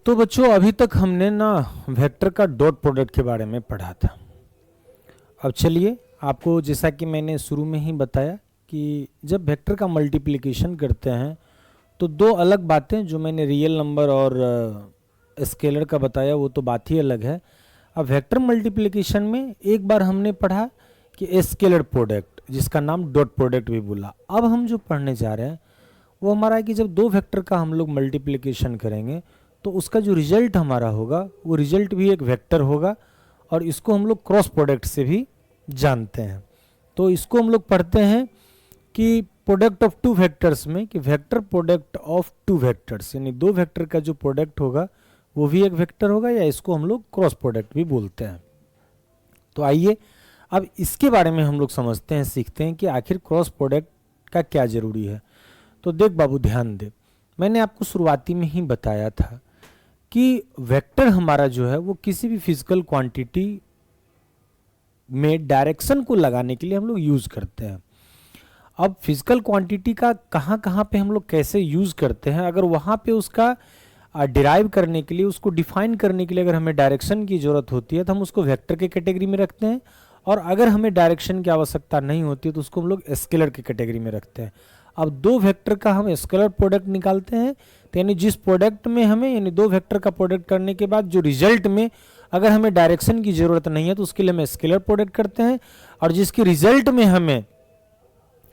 तो बच्चों अभी तक हमने ना वेक्टर का डॉट प्रोडक्ट के बारे में पढ़ा था। अब चलिए आपको जैसा कि मैंने शुरू में ही बताया कि जब वेक्टर का मल्टीप्लिकेशन करते हैं तो दो अलग बातें, जो मैंने रियल नंबर और स्केलर का बताया वो तो बात ही अलग है। अब वेक्टर मल्टीप्लिकेशन में एक बार हमने पढ़ा कि स्केलर प्रोडक्ट, जिसका नाम डॉट प्रोडक्ट भी बोला। अब हम जो पढ़ने जा रहे हैं वो हमारा है कि जब दो वेक्टर का हम लोग मल्टीप्लिकेशन करेंगे तो उसका जो रिजल्ट हमारा होगा वो रिजल्ट भी एक वेक्टर होगा, और इसको हम लोग क्रॉस प्रोडक्ट से भी जानते हैं। तो इसको हम लोग पढ़ते हैं कि प्रोडक्ट ऑफ टू वेक्टर्स में कि vector product of two vectors, यानी दो वेक्टर का जो प्रोडक्ट होगा वो भी एक वेक्टर होगा, या इसको हम लोग क्रॉस प्रोडक्ट भी बोलते हैं। तो आइए अब इसके बारे में हम लोग समझते हैं, सीखते हैं कि आखिर क्रॉस प्रोडक्ट का क्या जरूरी है। तो देख बाबू, ध्यान दे, मैंने आपको शुरुआती में ही बताया था कि वेक्टर हमारा जो है वो किसी भी फिजिकल क्वांटिटी में डायरेक्शन को लगाने के लिए हम लोग यूज करते हैं। अब फिजिकल क्वांटिटी का कहाँ कहाँ पे हम लोग कैसे यूज करते हैं, अगर वहाँ पे उसका डिराइव करने के लिए, उसको डिफाइन करने के लिए अगर हमें डायरेक्शन की जरूरत होती है तो हम उसको वेक्टर के कैटेगरी में रखते हैं, और अगर हमें डायरेक्शन की आवश्यकता नहीं होती है तो उसको हम लोग स्केलर के कैटेगरी में रखते हैं। अब दो वेक्टर का हम स्केलर प्रोडक्ट निकालते हैं, तो यानी जिस प्रोडक्ट में हमें, यानी दो वेक्टर का प्रोडक्ट करने के बाद जो रिजल्ट में अगर हमें डायरेक्शन की जरूरत नहीं है तो उसके लिए हम स्केलर प्रोडक्ट करते हैं, और जिसके रिजल्ट में हमें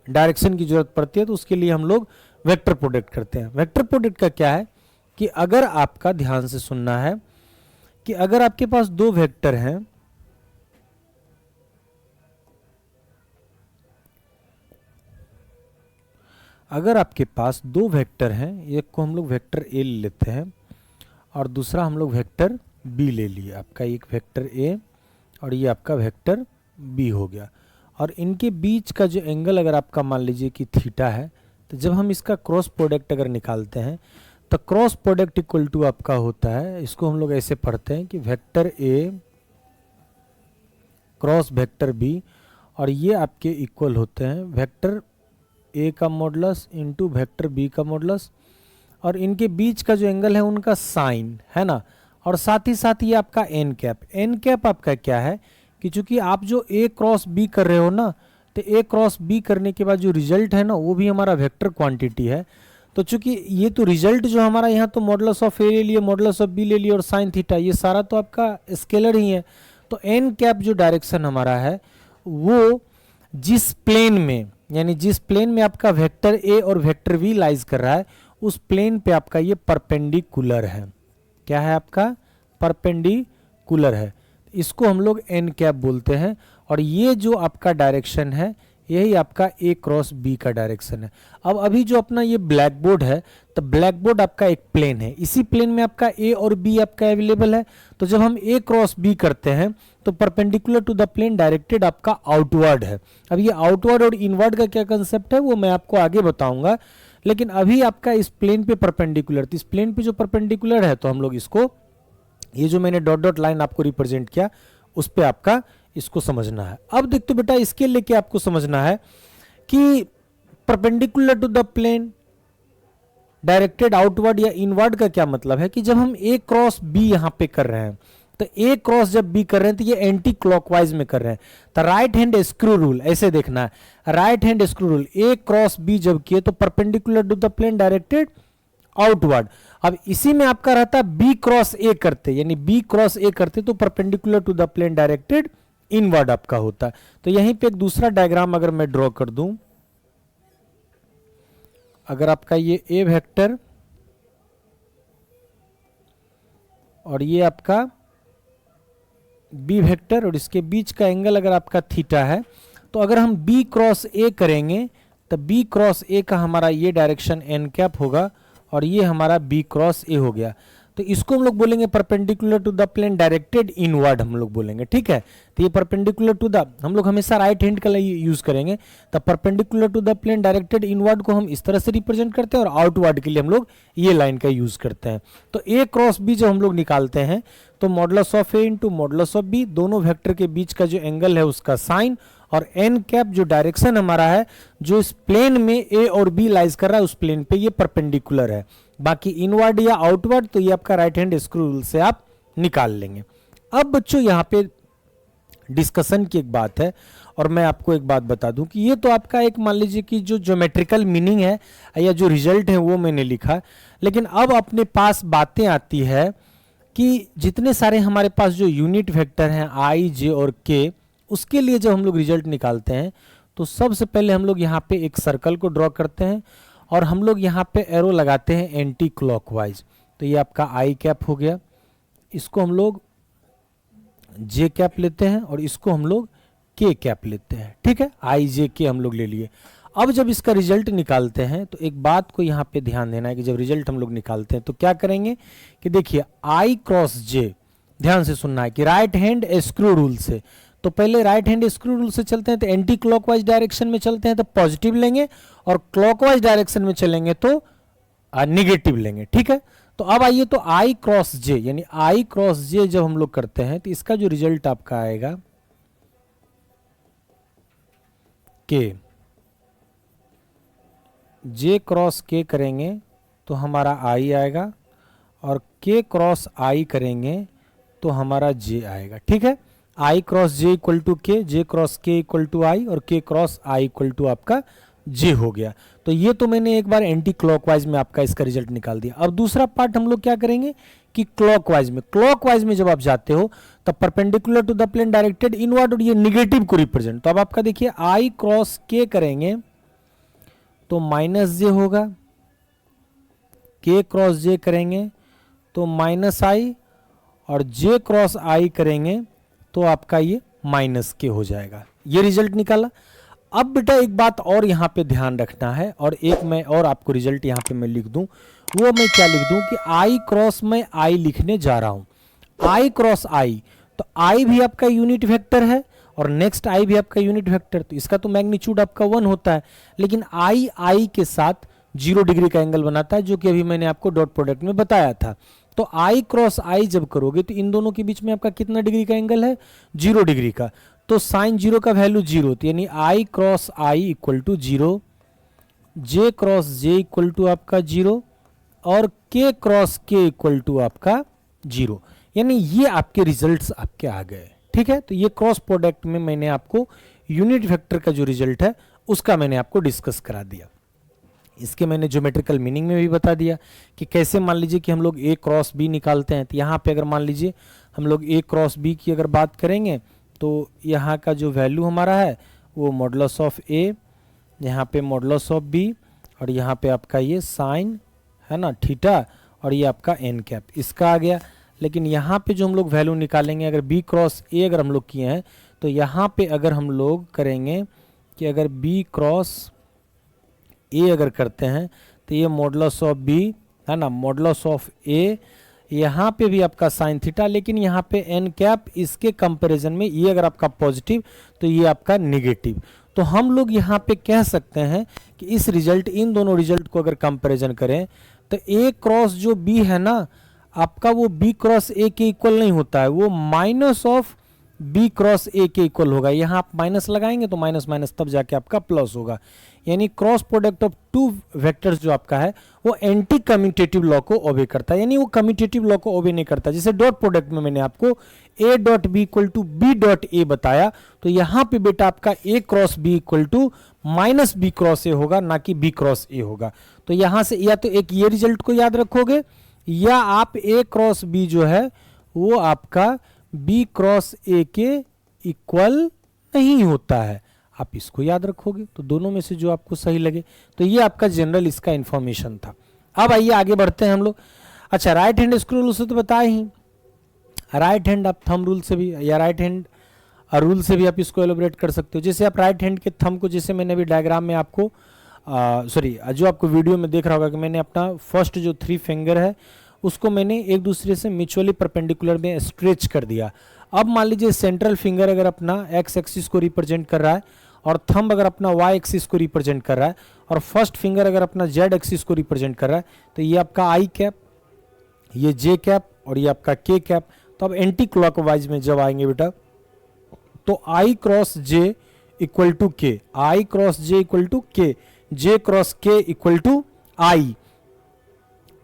डायरेक्शन की जरूरत पड़ती है तो उसके लिए हम लोग वेक्टर प्रोडक्ट करते हैं। वेक्टर प्रोडक्ट का क्या है कि अगर आपका, ध्यान से सुनना है, कि अगर आपके पास दो वेक्टर हैं, अगर आपके पास दो वेक्टर हैं, एक को हम लोग वेक्टर ए ले लेते हैं और दूसरा हम लोग वेक्टर बी ले लिए। आपका एक वेक्टर ए और ये आपका वेक्टर बी हो गया, और इनके बीच का जो एंगल अगर आपका मान लीजिए कि थीटा है, तो जब हम इसका क्रॉस प्रोडक्ट अगर निकालते हैं तो क्रॉस प्रोडक्ट इक्वल टू आपका होता है, इसको हम लोग ऐसे पढ़ते हैं कि vector A cross vector B, और ये आपके इक्वल होते हैं वेक्टर ए का मॉडुलस इंटू वेक्टर बी का मॉडुलस, और इनके बीच का जो एंगल है उनका साइन है ना, और साथ ही साथ ये आपका एन कैप। एन कैप आपका क्या है कि चूंकि आप जो ए क्रॉस बी कर रहे हो ना, तो ए क्रॉस बी करने के बाद जो रिजल्ट है ना वो भी हमारा वेक्टर क्वांटिटी है। तो चूंकि ये तो रिजल्ट जो हमारा यहाँ तो मॉडुलस ऑफ ए ले लिए, मॉडुलस ऑफ बी ले लिए और साइन थीटा, ये सारा तो आपका स्केलर ही है। तो एन कैप जो डायरेक्शन हमारा है वो जिस प्लेन में, यानी जिस प्लेन में आपका वेक्टर ए और वेक्टर बी लाइज कर रहा है उस प्लेन पे आपका ये परपेंडिकुलर है। क्या है आपका? परपेंडिकुलर है। इसको हम लोग एन कैप बोलते हैं, और ये जो आपका डायरेक्शन है यही आपका ए क्रॉस बी का डायरेक्शन है। अब अभी जो अपना ये ब्लैक बोर्ड है, तो ब्लैक बोर्ड आपका एक प्लेन है, इसी प्लेन में आपका ए और बी आपका अवेलेबल है। तो जब हम ए क्रॉस बी करते हैं तो perpendicular to the plane directed आपका आउटवर्ड है। अब ये आउटवर्ड और इनवर्ड का क्या कंसेप्ट है वो मैं आपको आगे बताऊंगा, लेकिन अभी आपका इस प्लेन पे परपेंडिकुलर, तो इस प्लेन पे जो परपेंडिकुलर है तो हम लोग इसको, ये जो मैंने डॉट डॉट लाइन आपको रिप्रेजेंट किया उस पे आपका इसको समझना है। अब देख तो बेटा, इसके लेके आपको समझना है कि perpendicular to the plane directed outward या इनवर्ड का क्या मतलब है कि जब हम ए क्रॉस बी यहां पे कर रहे हैं, तो ए क्रॉस जब बी कर रहे हैं तो ये एंटी क्लॉकवाइज में कर रहे हैं। तो राइट हैंड स्क्रू रूल ऐसे देखना है, right hand screw rule, A cross B जब किए तो perpendicular to the plane directed outward. अब इसी में आपका रहता बी क्रॉस ए करते, यानी बी क्रॉस ए करते तो perpendicular to the plane directed inward आपका होता है। तो यहीं पे एक दूसरा डायग्राम अगर मैं ड्रॉ कर दूं, अगर आपका ये ए वेक्टर और ये आपका बी वेक्टर और इसके बीच का एंगल अगर आपका थीटा है, तो अगर हम बी क्रॉस ए करेंगे तो बी क्रॉस ए का हमारा ये डायरेक्शन एन कैप होगा और ये हमारा बी क्रॉस ए हो गया। तो इसको हम लोग बोलेंगे perpendicular to the plane directed inward हम लोग बोलेंगे, ठीक है। तो ये परपेंडिकुलर टू द, हम लोग हमेशा राइट हैंड का यूज करेंगे, तो perpendicular to the plane directed inward को हम इस तरह से रिप्रेजेंट करते हैं, और आउटवर्ड के लिए हम लोग ये लाइन का यूज करते हैं। तो ए क्रॉस बी जब हम लोग निकालते हैं तो modulus of A into modulus of B, दोनों वेक्टर के बीच का जो एंगल है उसका साइन, और एन कैप जो डायरेक्शन हमारा है, जो इस प्लेन में ए और बी लाइज कर रहा है, उस प्लेन पे ये परपेंडिकुलर है। बाकी इनवर्ड या आउटवर्ड तो ये आपका राइट हैंड स्क्रू रूल से आप निकाल लेंगे। अब बच्चों यहाँ पे डिस्कशन की एक बात है, और मैं आपको एक बात बता दूं कि ये तो आपका एक मान लीजिए कि जो ज्योमेट्रिकल मीनिंग है या जो रिजल्ट है वो मैंने लिखा, लेकिन अब अपने पास बातें आती है कि जितने सारे हमारे पास जो यूनिट वेक्टर हैं आई, जे और के, उसके लिए जब हम लोग रिजल्ट निकालते हैं तो सबसे पहले हम लोग यहाँ पे एक सर्कल को ड्रॉ करते हैं और हम लोग यहाँ पे एरो लगाते हैं एंटी क्लॉकवाइज। तो ये आपका आई कैप हो गया, इसको हम लोग जे कैप लेते हैं और इसको हम लोग के कैप लेते हैं। ठीक है, आई जे के हम लोग ले लिए। अब जब इसका रिजल्ट निकालते हैं तो एक बात को यहाँ पे ध्यान देना है कि जब रिजल्ट हम लोग निकालते हैं तो क्या करेंगे कि देखिए आई क्रॉस जे, ध्यान से सुनना है कि राइट हैंड स्क्रू रूल से, तो पहले राइट हैंड स्क्रू रूल से चलते हैं तो एंटी क्लॉकवाइज डायरेक्शन में चलते हैं तो पॉजिटिव लेंगे, और क्लॉकवाइज डायरेक्शन में चलेंगे तो निगेटिव लेंगे। ठीक है, तो अब आइए तो आई क्रॉस जे, यानी आई क्रॉस जे जब हम लोग करते हैं तो इसका जो रिजल्ट आपका आएगा के, जे क्रॉस के करेंगे तो हमारा आई आएगा, और के क्रॉस आई करेंगे तो हमारा जे आएगा। ठीक है, आई cross J equal to K, J cross K equal to आई, और के क्रॉस आई इक्वल टू आपका जे हो गया। तो ये तो मैंने एक बार एंटी क्लॉकवाइज में आपका इसका रिजल्ट निकाल दिया। अब दूसरा पार्ट हम लोग क्या करेंगे कि क्लॉकवाइज में जब आप जाते हो तब perpendicular to the plane directed inward, और ये निगेटिव को रिप्रेजेंट, तो अब आपका देखिए आई क्रॉस के करेंगे तो माइनस जे होगा, के क्रॉस जे करेंगे तो माइनस आई, और जे क्रॉस आई करेंगे तो आपका ये माइनस के हो जाएगा। ये रिजल्ट निकाला। अब बेटा एक बात और यहाँ पे ध्यान रखना है, और एक मैं और आपको रिजल्ट यहाँ पे मैं लिख दूं, वो मैं क्या लिख दूं कि आई क्रॉस में आई लिखने जा रहा हूं। आई क्रॉस आई, तो आई भी आपका यूनिट वेक्टर है और नेक्स्ट आई भी आपका यूनिट वेक्टर, तो इसका तो मैग्नीट्यूड आपका 1 होता है, लेकिन आई आई के साथ 0 डिग्री का एंगल बनाता है, जो कि अभी मैंने आपको डॉट प्रोडक्ट में बताया था। तो आई क्रॉस आई जब करोगे तो इन दोनों के बीच में आपका कितना डिग्री का एंगल है, 0 डिग्री का, तो साइन 0 का वैल्यू 0, तो यानी I cross I equal to 0, J cross J equal to आपका 0, और के क्रॉस के इक्वल टू आपका 0, यानी ये आपके रिजल्ट्स आपके आ गए। ठीक है, तो ये क्रॉस प्रोडक्ट में मैंने आपको यूनिट वेक्टर का जो रिजल्ट है उसका मैंने आपको डिस्कस करा दिया। इसके मैंने ज्योमेट्रिकल मीनिंग में भी बता दिया कि कैसे मान लीजिए कि हम लोग ए क्रॉस बी निकालते हैं, तो यहाँ पे अगर मान लीजिए हम लोग ए क्रॉस बी की अगर बात करेंगे तो यहाँ का जो वैल्यू हमारा है वो मॉडुलस ऑफ ए, यहाँ पे मॉडुलस ऑफ बी, और यहाँ पे आपका ये साइन है ना थीटा, और ये आपका एन कैप इसका आ गया। लेकिन यहाँ पे जो हम लोग वैल्यू निकालेंगे, अगर बी क्रॉस ए अगर हम लोग किए हैं तो यहाँ पे अगर हम लोग करेंगे कि अगर बी क्रॉस ए अगर करते हैं तो ये मॉडुलस ऑफ बी है ना, मॉडुलस ऑफ ए, यहाँ पे भी आपका साइन थीटा, लेकिन यहाँ पे एन कैप इसके कंपैरिजन में ये अगर आपका पॉजिटिव तो ये आपका निगेटिव। तो हम लोग यहाँ पे कह सकते हैं कि इस रिजल्ट, इन दोनों रिजल्ट को अगर कंपैरिजन करें तो ए क्रॉस जो बी है ना आपका, वो बी क्रॉस ए के इक्वल नहीं होता है, वो minus of B cross A के इक्वल होगा। यहाँ आप माइनस लगाएंगे तो माइनस माइनस तब जाके आपका प्लस होगा, यानी cross product of two vectors जो आपका है वो एंटी कम्यूटेटिव लॉ को ओबे करता है, यानी वो कम्यूटेटिव लॉ को ओबे नहीं करता। जैसे डॉट प्रोडक्ट में मैंने आपको A dot B equal to B dot A बताया, तो यहाँ पे बेटा आपका A cross B equal to minus B cross A होगा, ना कि बी क्रॉस ए होगा। तो यहाँ से या तो एक ये रिजल्ट को याद रखोगे, या आप ए क्रॉस बी जो है वो आपका बी क्रॉस ए के इक्वल नहीं होता है, आप इसको याद रखोगे। तो दोनों में से जो आपको सही लगे, तो ये आपका जनरल इसका इंफॉर्मेशन था। अब आइए आगे बढ़ते हैं हम लोग। अच्छा, राइट हैंड स्क्रू रूल से तो बताए ही, राइट हैंड आप थंब रूल से भी या राइट हैंड रूल से भी आप इसको एलोबरेट कर सकते हो। जैसे आप राइट हैंड के थंब को, जैसे मैंने अभी डायग्राम में आपको जो आपको वीडियो में देख रहा होगा कि मैंने अपना फर्स्ट जो 3 फिंगर है उसको मैंने एक दूसरे से म्यूचुअली परपेंडिकुलर में स्ट्रेच कर दिया। अब मान लीजिए सेंट्रल फिंगर अगर अपना एक्स एक्सिस को रिप्रेजेंट कर रहा है, और थंब अगर अपना वाई एक्सिस को रिप्रेजेंट कर रहा है, और फर्स्ट फिंगर अगर अपना जेड एक्सिस को रिप्रेजेंट कर रहा है, तो ये आपका आई कैप, ये जे कैप, और ये आपका के कैप। तो अब एंटी क्लॉकवाइज में जब आएंगे बेटा, तो I cross J equal to K, I cross J equal to K, J cross K equal to I,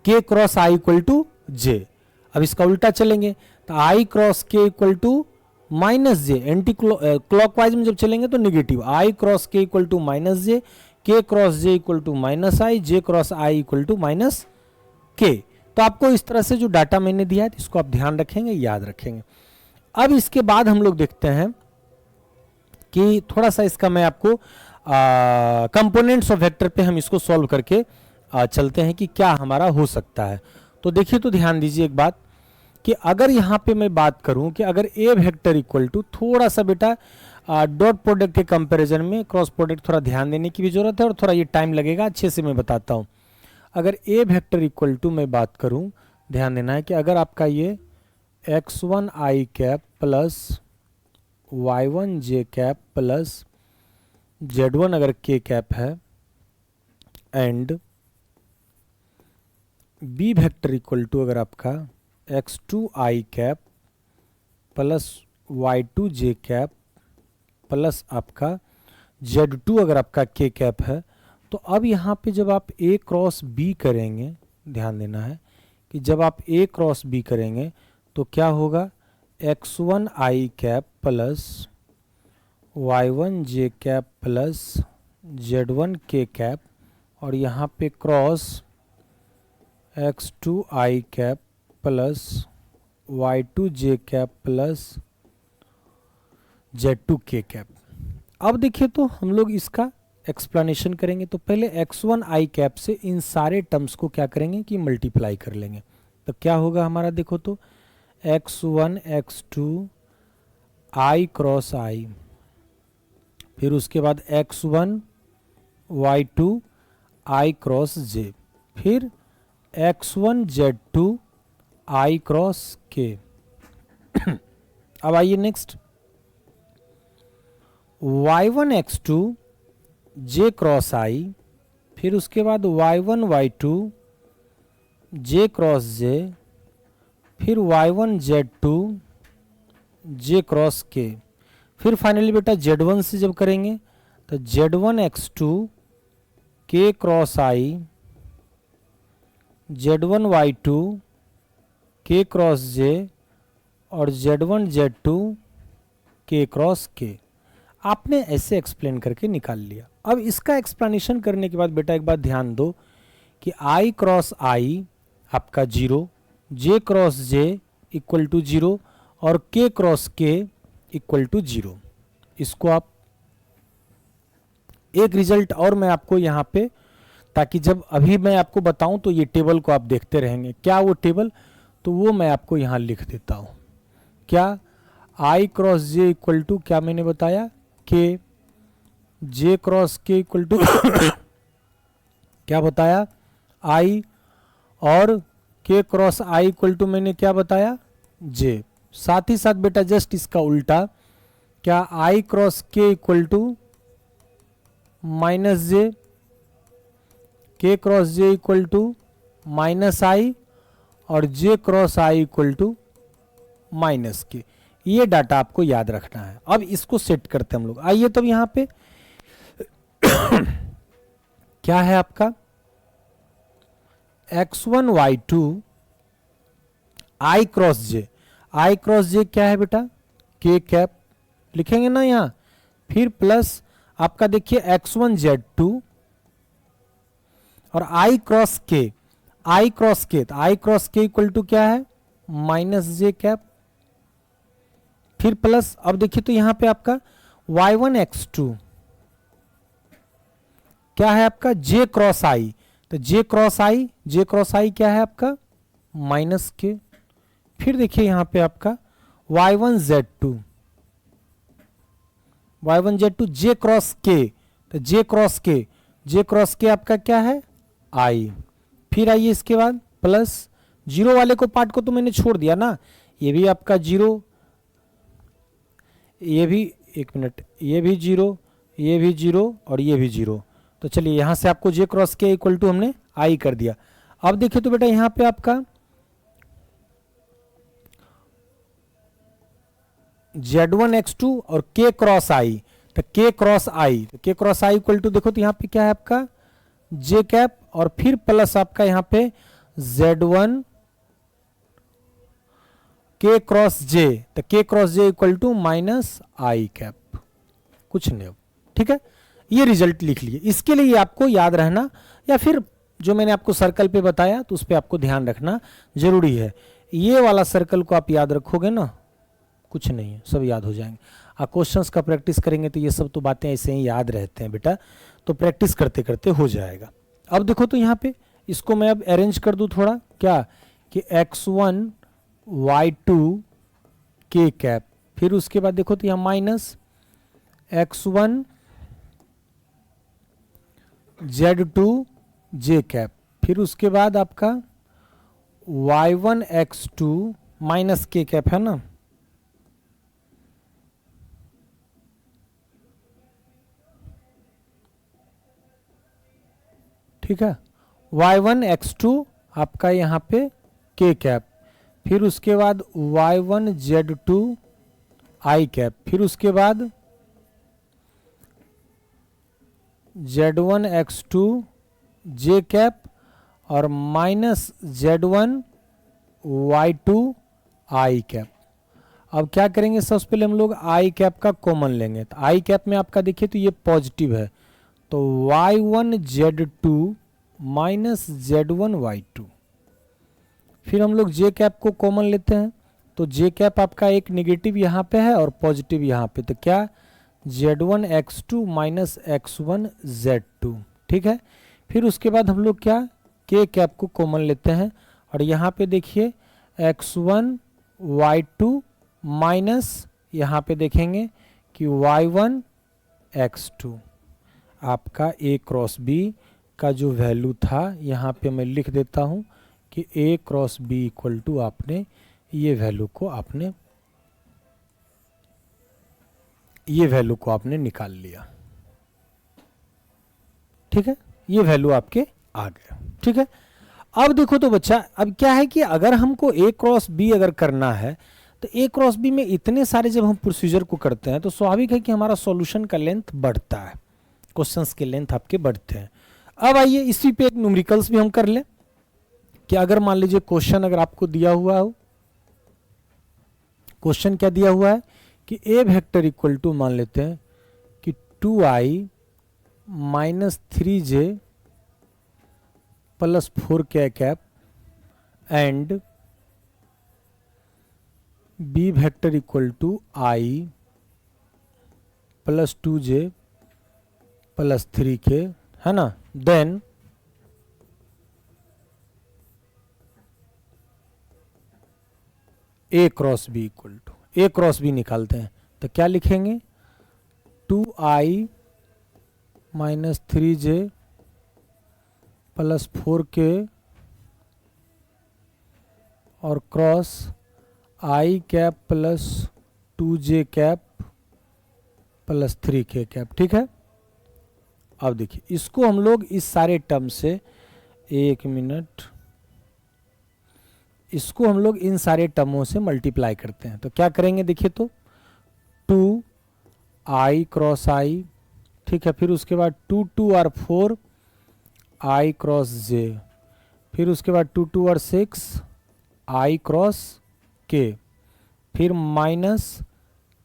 K cross I equal to J. अब इसका उल्टा चलेंगे तो I cross K equal to minus J, anti clockwise में जब चलेंगे तो negative, I cross K equal to minus J, K cross J equal to minus I, J cross I equal to minus K. तो आपको इस तरह से जो डाटा मैंने दिया है इसको आप ध्यान रखेंगे, याद रखेंगे। अब इसके बाद हम लोग देखते हैं कि थोड़ा सा इसका मैं आपको कंपोनेंट्स ऑफ वेक्टर पे हम इसको सॉल्व करके चलते हैं कि क्या हमारा हो सकता है। तो देखिए, तो ध्यान दीजिए एक बात कि अगर यहाँ पे मैं बात करूं कि अगर ए वेक्टर इक्वल टू, थोड़ा सा बेटा डॉट प्रोडक्ट के कंपैरिजन में क्रॉस प्रोडक्ट थोड़ा ध्यान देने की भी जरूरत है और थोड़ा ये टाइम लगेगा, अच्छे से मैं बताता हूँ। अगर ए वेक्टर इक्वल टू मैं बात करूं, ध्यान देना है कि अगर आपका ये x1 i cap plus y1 j cap plus z1 अगर k कैप है and B vector equal to अगर आपका x2 i cap plus y2 j cap plus आपका z2 अगर आपका k कैप है, तो अब यहाँ पे जब आप a क्रॉस b करेंगे, ध्यान देना है कि जब आप a क्रॉस b करेंगे तो क्या होगा, x1 i cap plus y1 j cap plus z1 k cap और यहाँ पे cross x2 i cap plus y2 j cap plus z2 k cap. अब देखिए तो हम लोग इसका एक्सप्लेनेशन करेंगे। तो पहले x1 i कैप से इन सारे टर्म्स को क्या करेंगे कि मल्टीप्लाई कर लेंगे। तो क्या होगा हमारा, देखो तो x1 x2 i cross i, फिर उसके बाद x1 y2 i cross j, फिर x1 z2 i cross k। अब आइए next, y1 x2 j cross i, फिर उसके बाद y1 y2 j cross j, फिर y1 z2 j cross k, फिर फाइनली बेटा z1 से जब करेंगे तो z1 x2 k cross i, z1 y2 k cross j और z1 z2 k cross k। आपने ऐसे एक्सप्लेन करके निकाल लिया। अब इसका एक्सप्लेनेशन करने के बाद बेटा एक बात ध्यान दो कि i क्रॉस i आपका 0, j cross j equal to 0 और k cross k equal to 0। इसको आप एक रिजल्ट और मैं आपको यहाँ पे, ताकि जब अभी मैं आपको बताऊं तो ये टेबल को आप देखते रहेंगे। क्या वो टेबल, तो वो मैं आपको यहाँ लिख देता हूँ। क्या, i cross j equal to क्या मैंने बताया, k, j cross k equal to क्या बताया, i, और k cross i equal to मैंने क्या बताया, j। साथ ही साथ बेटा जस्ट इसका उल्टा, क्या i cross k equal to minus j, k cross j equal to minus i और j cross i equal to minus k। ये डाटा आपको याद रखना है। अब इसको सेट करते हैं हम लोग। आइए तब यहां पे क्या है आपका, x1 y2 i cross j, i cross j क्या है बेटा, k कैप लिखेंगे ना यहां, फिर प्लस आपका देखिए x1 z2 और i cross k, i cross k, तो i cross k equal to क्या है, माइनस j कैप, फिर प्लस। अब देखिए तो यहां पे आपका y1 x2 क्या है आपका, j क्रॉस i, तो j cross i, j cross i क्या है आपका, माइनस k। फिर देखिए यहां पे आपका y1 z2, y1 z2 j cross k, तो j cross k, j cross k आपका क्या है, i। फिर आइए इसके बाद प्लस, जीरो वाले को पार्ट को तो मैंने छोड़ दिया ना, ये भी आपका जीरो, ये भी, एक मिनट, ये भी जीरो, ये भी जीरो और ये भी जीरो। तो चलिए यहां से आपको j cross k equal to हमने i कर दिया। अब देखिए तो बेटा यहां पे आपका z1 x2 और k क्रॉस i, तो के क्रॉस आई, तो K cross I equal to देखो तो यहाँ पे क्या है आपका जे कैप और फिर प्लस आपका यहाँ पे Z1 के क्रॉस जे, तो K cross J equal to minus I cap, कुछ नहीं। ठीक है, ये रिजल्ट लिख लिए। इसके लिए आपको याद रहना या फिर जो मैंने आपको सर्कल पे बताया तो उस पर आपको ध्यान रखना जरूरी है। ये वाला सर्कल को आप याद रखोगे ना, कुछ नहीं है, सब याद हो जाएंगे। आप क्वेश्चंस का प्रैक्टिस करेंगे तो ये सब तो बातें ऐसे ही याद रहते हैं बेटा, तो प्रैक्टिस करते करते हो जाएगा। अब देखो तो यहाँ पे इसको मैं अब अरेंज कर दूं थोड़ा, क्या कि x1 y2 k कैप, फिर उसके बाद देखो तो यहाँ minus x1 z2 j cap, फिर उसके बाद आपका y1 x2 minus k cap है ना, ठीक है, y1 x2 आपका यहाँ पे k कैप, फिर उसके बाद y1 z2 i कैप, फिर उसके बाद z1 x2 j कैप और minus z1 y2 i cap. अब क्या करेंगे, सबसे पहले हम लोग i कैप का कॉमन लेंगे, तो i कैप में आपका देखिए तो ये पॉजिटिव है, तो y1 z2 minus z1 y2, फिर हम लोग j कैप को कॉमन लेते हैं, तो j कैप आपका एक नेगेटिव यहाँ पे है और पॉजिटिव यहाँ पे, तो क्या z1 x2 minus x1 z2। ठीक है, फिर उसके बाद हम लोग क्या k कैप को कॉमन लेते हैं और यहाँ पे देखिए x1 y2 माइनस यहाँ पे देखेंगे कि y1 x2, आपका a क्रॉस b का जो वैल्यू था यहाँ पे मैं लिख देता हूँ कि a cross b equal to आपने ये वैल्यू को आपने निकाल लिया। ठीक है, ये वैल्यू आपके आ गया। ठीक है, अब देखो तो बच्चा, अब क्या है कि अगर हमको a क्रॉस b अगर करना है तो a क्रॉस b में इतने सारे जब हम प्रोसीजर को करते हैं तो स्वाभाविक है कि हमारा सॉल्यूशन का लेंथ बढ़ता है, क्वेश्चंस के लेंथ आपके बढ़ते हैं। अब आइए इसी पे एक न्यूमेरिकल्स भी हम कर लें कि अगर मान लीजिए क्वेश्चन अगर आपको दिया हुआ हो, क्वेश्चन क्या दिया हुआ है कि a वेक्टर इक्वल टू मान लेते हैं कि 2i minus 3j plus 4k cap and b vector equal to i plus 2j plus 3k, है ना। Then a cross b equal to, a cross b निकालते हैं तो क्या लिखेंगे 2i minus 3j plus 4k और cross i cap plus 2j cap plus 3k cap. ठीक है, अब देखिए इसको हम लोग इस सारे टर्म से, एक मिनट, इसको हम लोग इन सारे टर्मों से मल्टीप्लाई करते हैं तो क्या करेंगे देखिए तो 2i क्रॉस i, ठीक है, फिर उसके बाद 2 2 और 4 i क्रॉस j, फिर उसके बाद 2 2 और 6 i क्रॉस k, फिर माइनस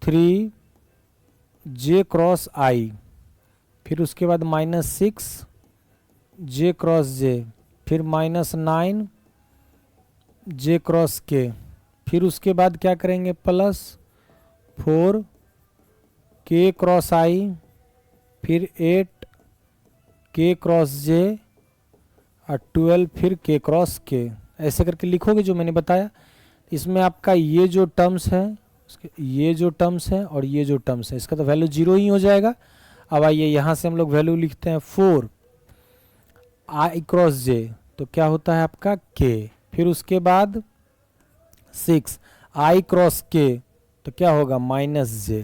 3 j क्रॉस i, फिर उसके बाद माइनस 6 j क्रॉस j, फिर माइनस 9 j क्रॉस k, फिर उसके बाद क्या करेंगे प्लस 4 k क्रॉस i, फिर 8 k क्रॉस j और 12 फिर k क्रॉस k, ऐसे करके लिखोगे जो मैंने बताया। इसमें आपका ये जो टर्म्स है, ये जो टर्म्स है और ये जो टर्म्स है, इसका तो वैल्यू 0 ही हो जाएगा। अब आइए यहाँ से हम लोग वैल्यू लिखते हैं 4 i क्रॉस j, तो क्या होता है आपका k, फिर उसके बाद 6 i क्रॉस k, तो क्या होगा माइनस j,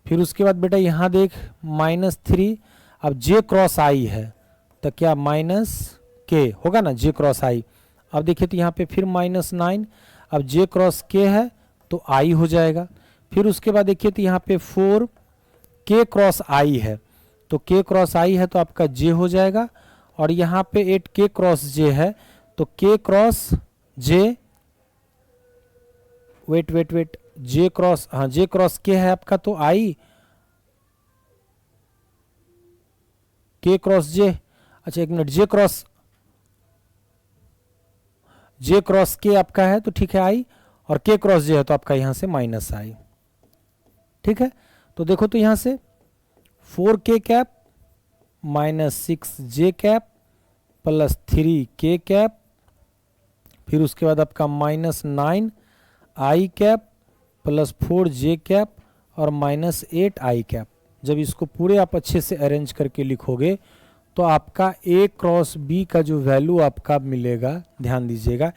फिर उसके बाद बेटा यहाँ देख माइनस 3, अब j क्रॉस i है तो क्या माइनस k होगा ना, j क्रॉस i। अब देखिए तो यहाँ पे फिर माइनस 9, अब j क्रॉस k है तो i हो जाएगा। फिर उसके बाद देखिए तो यहाँ पे 4 k क्रॉस i है, तो k क्रॉस i है तो आपका j हो जाएगा, और यहाँ पे 8k क्रॉस j है तो k cross j, wait j cross, हाँ j क्रॉस k है आपका तो i, k क्रॉस j, अच्छा एक मिनट, j क्रॉस k आपका है तो ठीक है i, और k क्रॉस j है तो आपका यहाँ से माइनस i, ठीक है। तो देखो तो यहाँ से 4k cap minus 6j cap plus 3k cap, फिर उसके बाद आपका minus 9i cap plus 4j cap और माइनस 8i कैप। जब इसको पूरे आप अच्छे से अरेंज करके लिखोगे तो आपका a क्रॉस b का जो वैल्यू आपका मिलेगा, ध्यान दीजिएगा,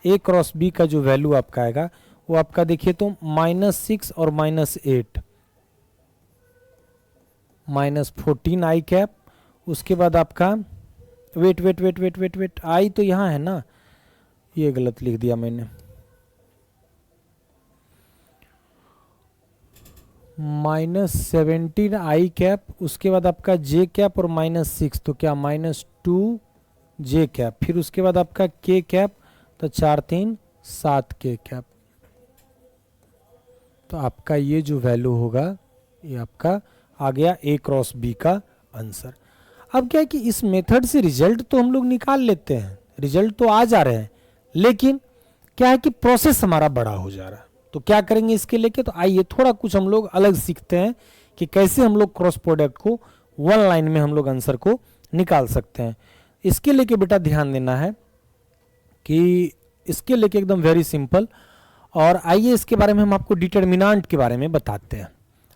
a क्रॉस b का जो वैल्यू आपका आएगा वो आपका देखिए तो -6 और -8, -14i कैप, उसके बाद आपका वेट आई तो यहाँ है ना, ये गलत लिख दिया मैंने, -17i कैप, उसके बाद आपका j कैप और -6 तो क्या -2j कैप, फिर उसके बाद आपका k कैप तो 4 3 7k कैप। तो आपका ये जो वैल्यू होगा ये आपका आ गया a क्रॉस b का आंसर। अब क्या है कि इस मेथड से रिजल्ट तो हम लोग निकाल लेते हैं, रिजल्ट तो आ जा रहे हैं, लेकिन क्या है कि प्रोसेस हमारा बड़ा हो जा रहा है। तो क्या करेंगे इसके लेके, तो आइए थोड़ा कुछ हम लोग अलग सीखते हैं कि कैसे हम लोग क्रॉस प्रोडक्ट को वन लाइन में हम लोग आंसर को निकाल सकते हैं। इसके लेके बेटा ध्यान देना है कि इसके लेके एकदम वेरी सिंपल, और आइए इसके बारे में हम आपको डिटर्मिनेंट के बारे में बताते हैं।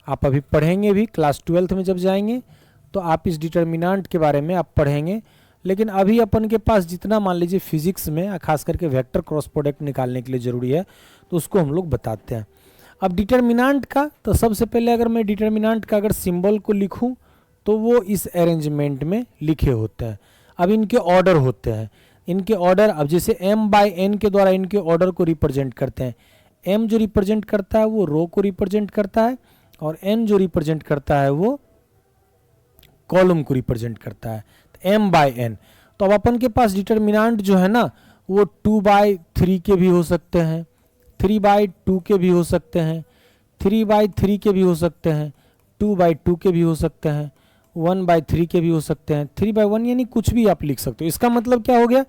आप अभी पढ़ेंगे भी, क्लास 12th में जब जाएंगे तो आप इस डिटर्मिनेंट के बारे में आप पढ़ेंगे, लेकिन अभी अपन के पास जितना मान लीजिए फिजिक्स में खास करके वेक्टर क्रॉस प्रोडक्ट निकालने के लिए ज़रूरी है तो उसको हम लोग बताते हैं। अब डिटर्मिनेंट का, तो सबसे पहले अगर मैं डिटर्मिनेंट का अगर सिंबल को लिखूं तो वो इस अरेंजमेंट में लिखे होते हैं। अब इनके ऑर्डर होते हैं, इनके ऑर्डर, अब जैसे m/n के द्वारा इनके ऑर्डर को रिप्रेजेंट करते हैं। m जो रिप्रेजेंट करता है वो रो को रिप्रेजेंट करता है, और n जो रिप्रेजेंट करता है वो कॉलम को रिप्रेजेंट करता है, m/n। तो अब अपन के पास डिटर्मिनेंट जो है ना वो 2/3 के भी हो सकते हैं, 3/2 के भी हो सकते हैं, 3/3 के भी हो सकते हैं, 2/2 के भी हो सकते हैं, 1/3 के भी हो सकते हैं, 3/1, यानी कुछ भी आप लिख सकते हो। इसका मतलब क्या हो गया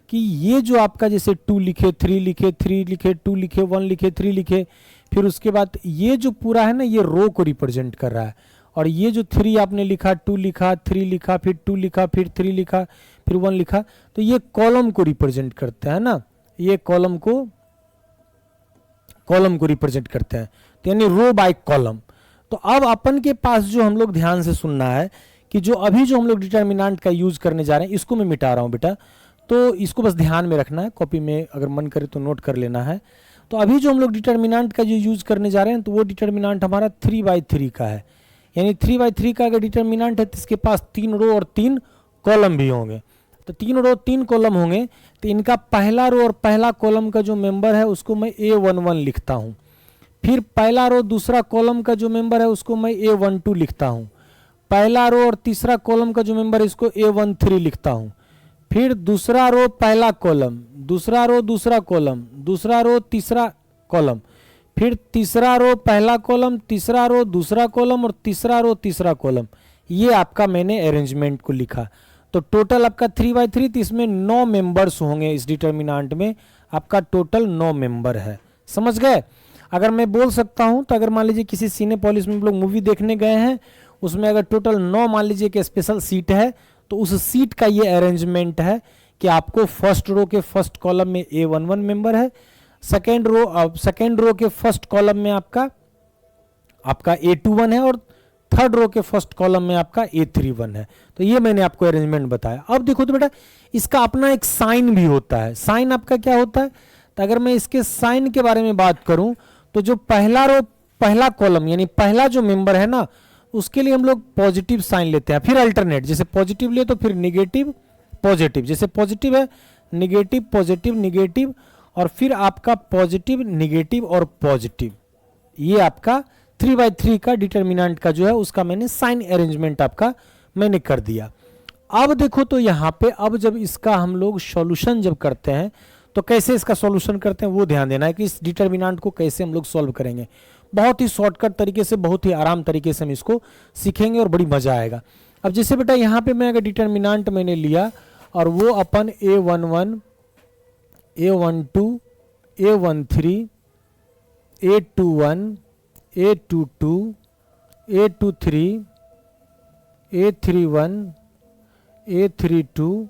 कि ये जो आपका जैसे 2 लिखे, 3 लिखे, 3 लिखे, 2 लिखे, 1 लिखे, 3 लिखे, फिर उसके बाद ये जो पूरा है ना ये रो को रिप्रेजेंट कर रहा है, और ये जो 3 आपने लिखा, 2 लिखा, 3 लिखा, फिर 2 लिखा, फिर 3 लिखा, फिर 1 लिखा, तो ये कॉलम को रिप्रेजेंट करता है ना, ये कॉलम को रिप्रेजेंट करते हैं, तो यानी रो बाय कॉलम। तो अब अपन के पास जो हम लोग ध्यान से सुनना है कि जो अभी जो हम लोग डिटर्मिनेंट का यूज करने जा रहे हैं, इसको मैं मिटा रहा हूं बेटा, तो इसको बस ध्यान में रखना है, कॉपी में अगर मन करे तो नोट कर लेना है। तो अभी जो हम लोग डिटर्मिनेंट का जो यूज करने जा रहे हैं तो वो डिटर्मिनेंट हमारा 3/3 का है, यानी 3/3 का अगर डिटर्मिनेंट है तो इसके पास 3 रो और 3 कॉलम भी होंगे। तो 3 रो 3 कॉलम होंगे, तो इनका पहला रो और पहला कॉलम का जो मेंबर है उसको मैं A11 लिखता हूं, फिर पहला रो दूसरा कॉलम का जो मेंबर है उसको मैं A12 लिखता हूं, पहला रो और तीसरा कॉलम का जो मेंबर है इसको A13 लिखता हूं, फिर दूसरा रो पहला कॉलम, दूसरा रो दूसरा कॉलम, दूसरा रो तीसरा कॉलम, फिर तीसरा रो पहला कॉलम, तीसरा रो दूसरा कॉलम और तीसरा रो तीसरा कॉलम। ये आपका मैंने अरेंजमेंट को लिखा। तो टोटल आपका 3/3, तो इसमें 9 मेंबर्स होंगे इस डिटर्मिनेंट में, आपका टोटल 9 मेंबर है। समझ गए? अगर मैं बोल सकता हूं तो अगर मान लीजिए किसी सिनेपोलिस में हम लोग मूवी देखने गए हैं, उसमें अगर टोटल 9 मान लीजिए कि स्पेशल सीट है, तो उस सीट का ये अरेंजमेंट है कि आपको फर्स्ट रो के फर्स्ट कॉलम में A11 मेंबर है, सेकेंड रो के फर्स्ट कॉलम में आपका A21 है, और थर्ड रो के फर्स्ट कॉलम में आपका A31 है। तो ये मैंने आपको अरेंजमेंट बताया। अब देखो तो बेटा इसका अपना एक साइन भी होता है। साइन आपका क्या होता है, तो अगर मैं इसके साइन के बारे में बात करूं तो जो पहला रो पहला कॉलम यानी पहला जो मेंबर है ना, उसके लिए हम लोग पॉजिटिव साइन लेते हैं, फिर अल्टरनेट, जैसे पॉजिटिव लिए तो फिर निगेटिव पॉजिटिव, जैसे पॉजिटिव है निगेटिव पॉजिटिव निगेटिव, और फिर आपका पॉजिटिव निगेटिव और पॉजिटिव, ये आपका 3/3 का डिटर्मिनेंट का जो है उसका मैंने साइन अरेंजमेंट आपका मैंने कर दिया। अब देखो तो यहाँ पे अब जब इसका हम लोग सॉल्यूशन जब करते हैं तो कैसे इसका सॉल्यूशन करते हैं वो ध्यान देना है कि इस डिटर्मिनेंट को कैसे हम लोग सॉल्व करेंगे। बहुत ही शॉर्टकट तरीके से, बहुत ही आराम तरीके से हम इसको सीखेंगे और बड़ी मजा आएगा। अब जैसे बेटा यहाँ पे मैं अगर डिटर्मिनेंट मैंने लिया और वो अपन A11, A12, A13, A21, A22, A23, A31, A32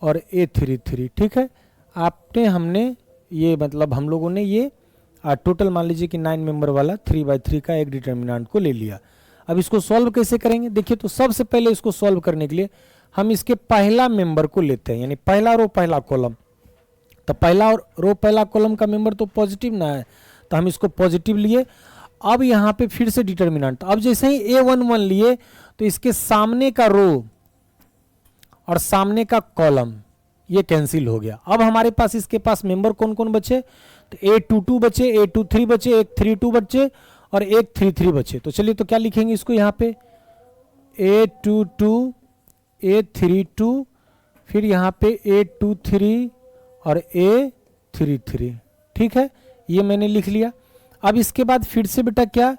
और A33, ठीक है। आपने हमने ये मतलब हम लोगों ने ये टोटल मान लीजिए कि 9 मेंबर वाला 3/3 का एक डिटर्मिनेंट को ले लिया। अब इसको सॉल्व कैसे करेंगे देखिए, तो सबसे पहले इसको सॉल्व करने के लिए हम इसके पहला मेंबर को लेते हैं, यानी पहला रो पहला कॉलम। तो पहला रो पहला कॉलम का मेंबर तो पॉजिटिव ना है, तो हम इसको पॉजिटिव लिए। अब यहाँ पे फिर से डिटर्मिनेंट, अब जैसे ही A11 लिए तो इसके सामने का रो और सामने का कॉलम ये कैंसिल हो गया। अब हमारे पास इसके पास मेंबर कौन कौन बचे, तो A22 बचे, A23 बचे, A32 बचे और A33 बचे। तो चलिए तो क्या लिखेंगे इसको यहाँ पे, A22, A32, फिर यहाँ पे A23 और A33, ठीक है, ये मैंने लिख लिया। अब इसके बाद फिर से बेटा क्या,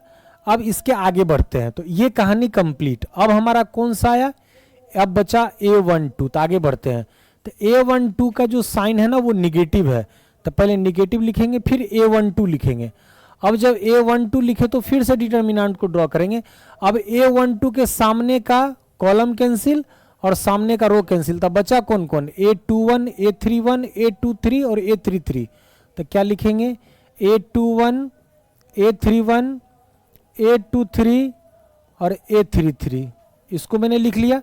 अब इसके आगे बढ़ते हैं। तो ये कहानी कंप्लीट। अब हमारा कौन सा आया, अब बचा A12, तो आगे बढ़ते हैं। तो A12 का जो साइन है ना वो निगेटिव है, तो पहले निगेटिव लिखेंगे फिर A12 लिखेंगे। अब जब A12 लिखे तो फिर से डिटर्मिनेंट को ड्रॉ करेंगे। अब A12 के सामने का कॉलम कैंसिल और सामने का रो कैंसिल, तब बचा कौन कौन, A21, A31, A23 और A33। तो क्या लिखेंगे, A21, A31, A23 और A33, इसको मैंने लिख लिया।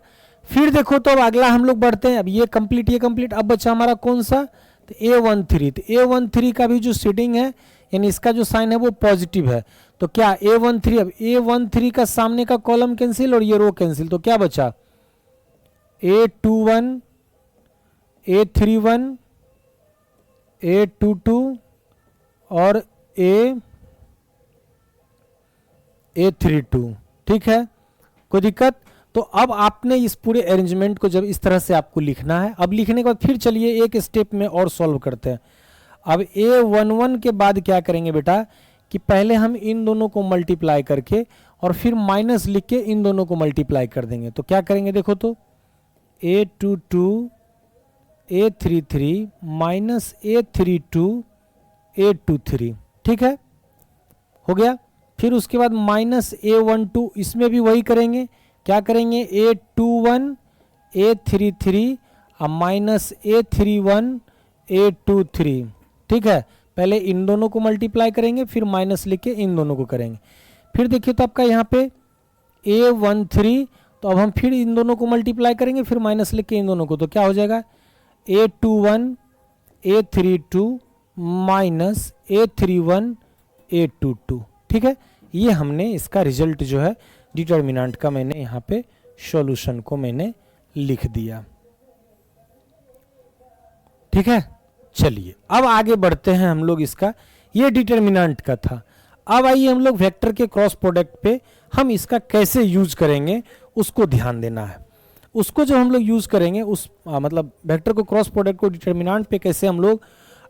फिर देखो तो अब अगला हम लोग बढ़ते हैं। अब ये कंप्लीट, ये कंप्लीट। अब बचा हमारा कौन सा, तो A13। तो A13 का भी जो शेडिंग है यानी इसका जो साइन है वो पॉजिटिव है। तो क्या A13, अब A13 का सामने का कॉलम कैंसिल और ये रो कैंसिल, तो क्या बचा, A21, A31, A22 और A32, ठीक है, कोई दिक्कत। तो अब आपने इस पूरे अरेंजमेंट को जब इस तरह से आपको लिखना है, अब लिखने के बाद फिर चलिए एक स्टेप में और सॉल्व करते हैं। अब A11 के बाद क्या करेंगे बेटा कि पहले हम इन दोनों को मल्टीप्लाई करके और फिर माइनस लिख के इन दोनों को मल्टीप्लाई कर देंगे। तो क्या करेंगे देखो तो, A22, A33 minus A32, A23, ठीक है, हो गया। फिर उसके बाद माइनस A12, इसमें भी वही करेंगे, क्या करेंगे, A21, A33 और माइनस A31, A23, ठीक है। पहले इन दोनों को मल्टीप्लाई करेंगे फिर माइनस लिख के इन दोनों को करेंगे। फिर देखिए तो आपका यहाँ पे A13, तो अब हम फिर इन दोनों को मल्टीप्लाई करेंगे फिर माइनस लिख के इन दोनों को, तो क्या हो जाएगा, A21, A32 minus A31, A22, ठीक है। ये हमने इसका रिजल्ट जो है डिटर्मिनेंट का मैंने यहाँ पे सॉल्यूशन को मैंने लिख दिया, ठीक है। चलिए अब आगे बढ़ते हैं हम लोग, इसका ये डिटर्मिनेंट का था। अब आइए हम लोग वेक्टर के क्रॉस प्रोडक्ट पे हम इसका कैसे यूज करेंगे उसको ध्यान देना है। उसको जब हम लोग यूज करेंगे उस मतलब वेक्टर को क्रॉस प्रोडक्ट को डिटर्मिनेंट पे कैसे हम लोग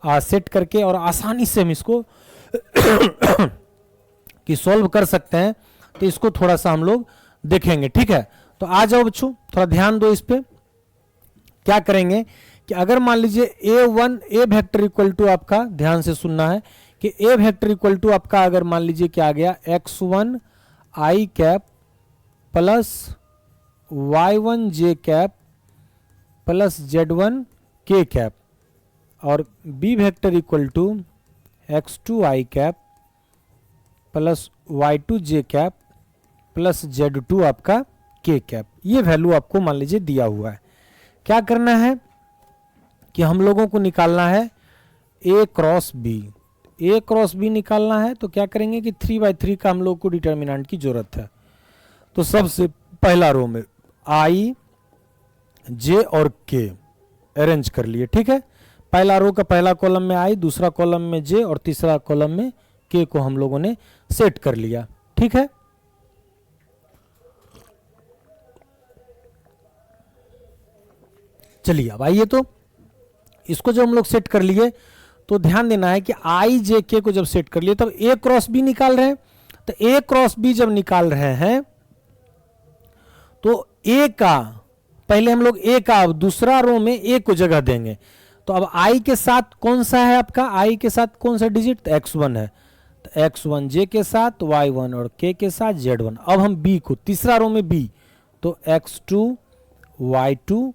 सेट करके और आसानी से हम इसको कि सॉल्व कर सकते हैं, तो इसको थोड़ा सा हम लोग देखेंगे, ठीक है। तो आ जाओ बच्चों, थोड़ा ध्यान दो इस पे। क्या करेंगे कि अगर मान लीजिए A वेक्टर इक्वल टू आपका, ध्यान से सुनना है कि A वेक्टर इक्वल टू आपका अगर मान लीजिए क्या आ गया, x1 i cap plus y1 j cap plus z1 k cap, और B vector equal to x2 i cap plus y2 j cap plus z2 आपका k कैप। ये वैल्यू आपको मान लीजिए दिया हुआ है। क्या करना है कि हम लोगों को निकालना है A cross B। A cross B निकालना है तो क्या करेंगे कि 3/3 का हम लोग को डिटर्मिनेंट की जरूरत है। तो सबसे पहला रो में I, J और K अरेंज कर लिए, ठीक है। पहला रो का पहला कॉलम में I, दूसरा कॉलम में J और तीसरा कॉलम में K को हम लोगों ने सेट कर लिया। ठीक है। चलिए अब आइए, तो इसको जब हम लोग सेट कर लिए तो ध्यान देना है कि आई जे के को जब सेट कर लिए तब ए क्रॉस बी निकाल रहे हैं। तो ए क्रॉस बी जब निकाल रहे हैं तो ए का पहले हम लोग ए का दूसरा रो में ए को जगह देंगे। तो अब आई के साथ कौन सा है आपका, आई के साथ कौन सा डिजिट, तो x1 है। तो x1 जे के साथ y1 और k के साथ z1। अब हम b को तीसरा रो में b, तो x2 y2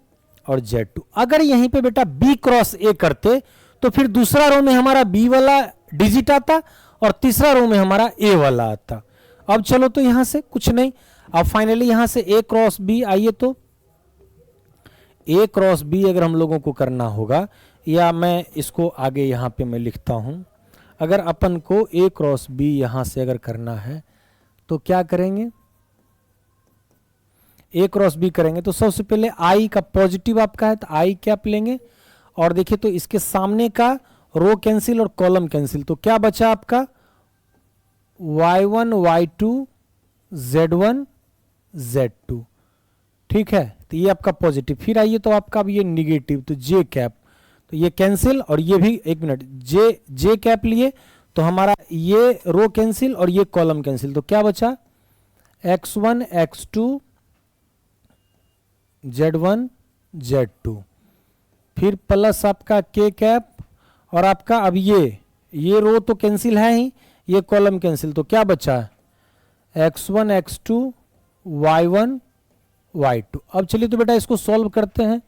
और z2। अगर यहीं पे बेटा b क्रॉस a करते तो फिर दूसरा रो में हमारा b वाला डिजिट आता और तीसरा रो में हमारा a वाला आता। अब चलो तो यहां से कुछ नहीं, अब फाइनली यहां से a क्रॉस b, आइए तो a क्रॉस b अगर हम लोगों को करना होगा, या मैं इसको आगे यहां पे मैं लिखता हूं, अगर अपन को a क्रॉस b यहां से अगर करना है तो क्या करेंगे, a क्रॉस b करेंगे तो सबसे पहले i का पॉजिटिव आपका है तो i कैप लेंगे, और देखिए तो इसके सामने का रो कैंसिल और कॉलम कैंसिल, तो क्या बचा आपका y1 y2 z1 z2। ठीक है, तो ये आपका पॉजिटिव। फिर आइए तो आपका अब ये निगेटिव, तो जे कैप, तो ये कैंसिल और ये भी, एक मिनट, जे कैप लिए तो हमारा ये रो कैंसिल और ये कॉलम कैंसिल, तो क्या बचा x1 x2 z1 z2। फिर प्लस आपका k कैप और आपका अब ये रो तो कैंसिल है ही, ये कॉलम कैंसिल, तो क्या बचा x1 x2 y1 y2। अब चलिए तो बेटा इसको सॉल्व करते हैं,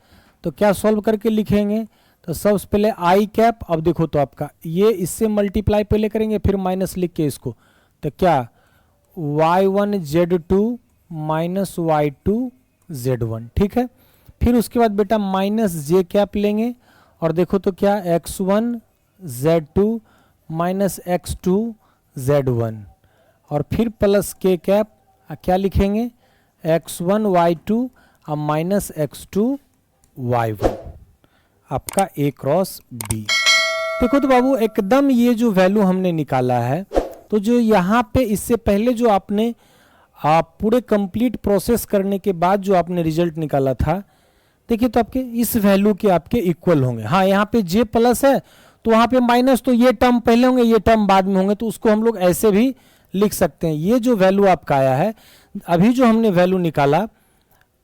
तो क्या सॉल्व करके लिखेंगे, तो सबसे पहले आई कैप, अब देखो तो आपका ये इससे मल्टीप्लाई पहले करेंगे फिर माइनस लिख के इसको, तो क्या y1 z2 minus y2 z1। ठीक है, फिर उसके बाद बेटा माइनस जे कैप लेंगे और देखो तो क्या x1 z2 minus x2 z1, और फिर प्लस के कैप, क्या लिखेंगे x1 y2 अब माइनस x2 y1, आपका a क्रॉस b। देखो तो बाबू एकदम ये जो वैल्यू हमने निकाला है, तो जो यहाँ पे इससे पहले जो आपने आप पूरे कंप्लीट प्रोसेस करने के बाद जो आपने रिजल्ट निकाला था, देखिए तो आपके इस वैल्यू के आपके इक्वल होंगे। हाँ, यहाँ पे j प्लस है तो वहाँ पे माइनस, तो ये टर्म पहले होंगे ये टर्म बाद में होंगे, तो उसको हम लोग ऐसे भी लिख सकते हैं। ये जो वैल्यू आपका आया है, अभी जो हमने वैल्यू निकाला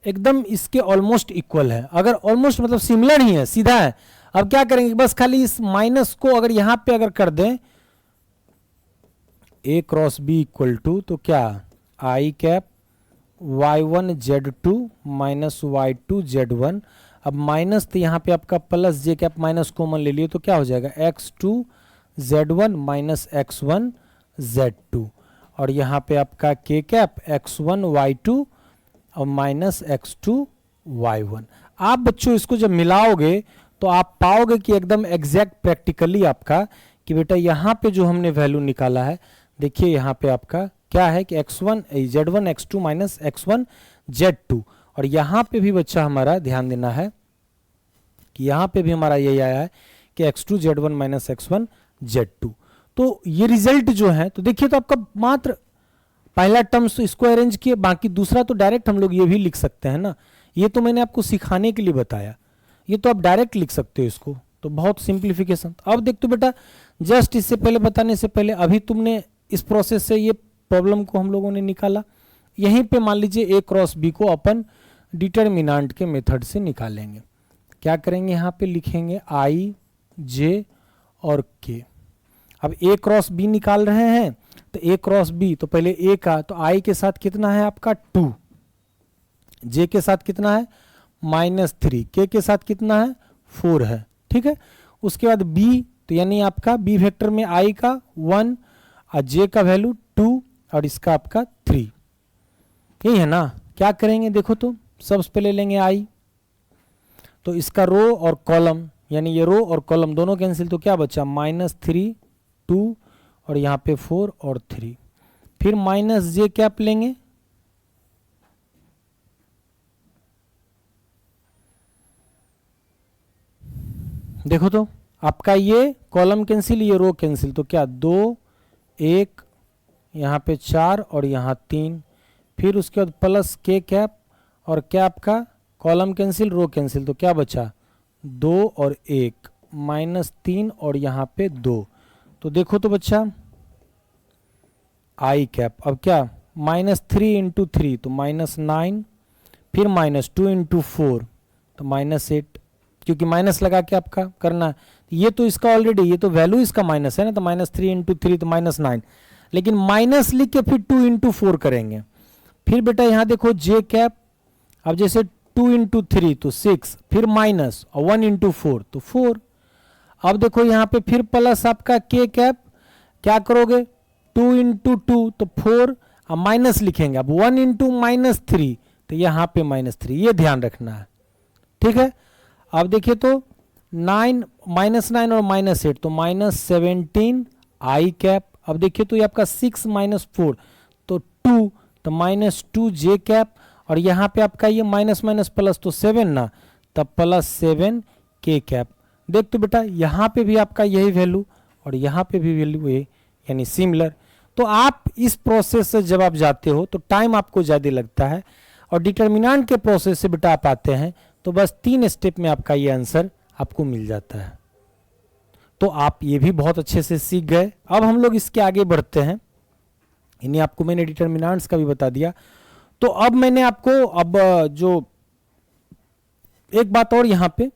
एकदम इसके ऑलमोस्ट इक्वल है। अगर ऑलमोस्ट मतलब सिमिलर ही है, सीधा है। अब क्या करेंगे, बस खाली इस माइनस को अगर यहाँ पे अगर कर दें a cross b equal to, तो क्या i cap y1 z2 minus y2 z1। अब माइनस तो यहाँ पे आपका प्लस जे कैप माइनस कॉमन ले लिए, तो क्या हो जाएगा x2 z1 minus x1 z2, और यहाँ पे आपका k कैप x1 y2 और माइनस x2 y1। आप बच्चों इसको जब मिलाओगे तो आप पाओगे कि एकदम एग्जैक्ट प्रैक्टिकली आपका कि बेटा यहाँ पे जो हमने वैल्यू निकाला है, देखिए यहाँ पे आपका क्या है कि x1 z1 x2 minus x1 z2, और यहाँ पे भी बच्चा हमारा ध्यान देना है कि यहाँ पे भी हमारा यही आया है कि x2 z1 minus x1 z2। तो ये रिजल्ट जो है, तो देखिए तो आपका मात्र पहला टर्म्स तो इसको अरेंज किए, बाकी दूसरा तो डायरेक्ट हम लोग ये भी लिख सकते हैं ना। ये तो मैंने आपको सिखाने के लिए बताया, ये तो आप डायरेक्ट लिख सकते हो इसको, तो बहुत सिंप्लीफिकेशन। अब देख तो बेटा जस्ट इससे पहले बताने से पहले अभी तुमने इस प्रोसेस से ये प्रॉब्लम को हम लोगों ने निकाला। यहीं पे मान लीजिए a क्रॉस b को अपन डिटर्मिनेंट के मेथड से निकालेंगे। क्या करेंगे, यहाँ पे लिखेंगे i j और k। अब a क्रॉस b निकाल रहे हैं, तो a क्रॉस b, तो पहले a का, तो i के साथ कितना है आपका 2, j के साथ कितना है -3, k के साथ कितना है 4 है। ठीक है, उसके बाद b, तो यानी आपका b वेक्टर में i का 1 और j का वैल्यू 2 और इसका आपका 3, यही है ना। क्या करेंगे देखो तो सबसे पहले लेंगे i, तो इसका रो और कॉलम, यानी ये रो और कॉलम दोनों कैंसिल, तो क्या बचा -3 2 और यहाँ पे 4 और 3। फिर माइनस जे कैप लेंगे, देखो तो आपका ये कॉलम कैंसिल ये रो कैंसिल, तो क्या 2 1 यहाँ पे 4 और यहाँ 3, फिर उसके बाद प्लस के कैप, और कैप का कॉलम कैंसिल रो कैंसिल, तो क्या बचा 2 और 1, -3 और यहाँ पे 2, तो देखो तो बच्चा आई कैप। अब क्या -3 इंटू 3 तो -9, फिर -2 इंटू 4 तो -8, क्योंकि माइनस लगा के आपका करना, ये तो इसका ऑलरेडी, ये तो वैल्यू इसका माइनस है ना, तो -3 इंटू 3 तो -9, लेकिन माइनस लिख के फिर 2 इंटू 4 करेंगे। फिर बेटा यहाँ देखो जे कैप, अब जैसे 2 इंटू 3 तो 6, फिर माइनस और 1 इंटू 4 तो 4। अब देखो यहाँ पे फिर प्लस आपका के कैप, क्या करोगे 2 इंटू 2 तो 4, अब माइनस लिखेंगे, अब 1 इंटू -3 तो यहाँ पे -3, ये ध्यान रखना है, ठीक है। अब देखिए तो 9 -9 और -8 तो -17 आई कैप। अब देखिए तो ये आपका 6 - 4 तो 2, तो -2 जे कैप, और यहाँ पे आपका ये माइनस माइनस प्लस तो 7 ना, तब +7 के कैप। देख तो बेटा यहाँ पे भी आपका यही वैल्यू और यहाँ पे भी वैल्यू है, यानी सिमिलर। तो आप इस प्रोसेस से जब आप जाते हो तो टाइम आपको ज़्यादा लगता है, और डिटर्मिनेंट के प्रोसेस से बेटा आप आते हैं तो बस 3 स्टेप में आपका ये आंसर आपको मिल जाता है। तो आप ये भी बहुत अच्छे से सीख गए। अब हम लोग इसके आगे बढ़ते हैं, इन्हें आपको मैंने डिटर्मिनेंट्स का भी बता दिया। तो अब मैंने आपको अब जो एक बात और यहाँ पे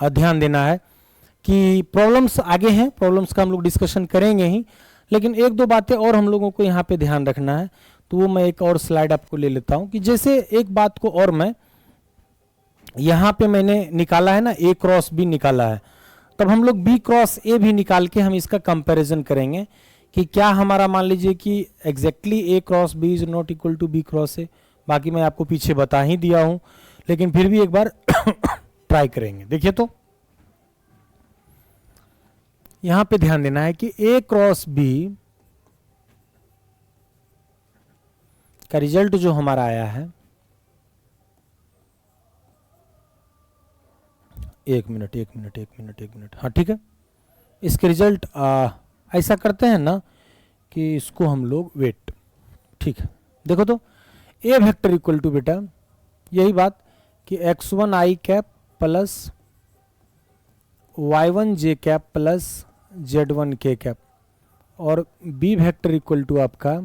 ध्यान देना है कि प्रॉब्लम्स आगे हैं, प्रॉब्लम्स का हम लोग डिस्कशन करेंगे ही, लेकिन एक दो बातें और हम लोगों को यहाँ पे ध्यान रखना है। तो वो मैं एक और स्लाइड आपको ले लेता हूँ कि जैसे एक बात को और मैं यहाँ पे मैंने निकाला है ना, A क्रॉस B निकाला है, तब हम लोग B क्रॉस A भी निकाल के हम इसका कंपैरिजन करेंगे कि क्या हमारा, मान लीजिए कि exactly A cross B is not equal to B cross A। बाकी मैं आपको पीछे बता ही दिया हूँ, लेकिन फिर भी एक बार ट्राई करेंगे। देखिए तो यहाँ पे ध्यान देना है कि A क्रॉस B का रिजल्ट जो हमारा आया है, एक मिनट, हाँ ठीक है, इसके रिजल्ट ऐसा करते हैं ना कि इसको हम लोग वेट, ठीक है। देखो तो A वेक्टर इक्वल टू बेटा यही बात कि x1 आई कैप प्लस y1 जे कैप प्लस z1 के कैप, और B वेक्टर इक्वल टू आपका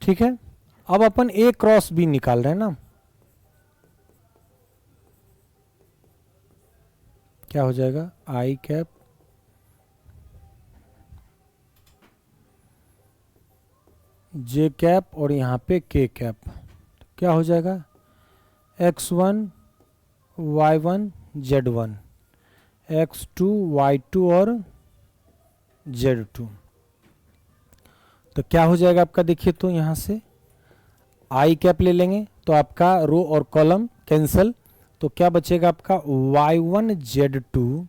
ठीक है। अब अपन A क्रॉस B निकाल रहे हैं ना, क्या हो जाएगा आई कैप जे कैप और यहाँ पे के कैप, क्या हो जाएगा x1 y1 z1, x2 y2 और z2। तो क्या हो जाएगा आपका, देखिए तो यहाँ से आई कैप ले लेंगे तो आपका रो और कॉलम कैंसल, तो क्या बचेगा आपका y1 z2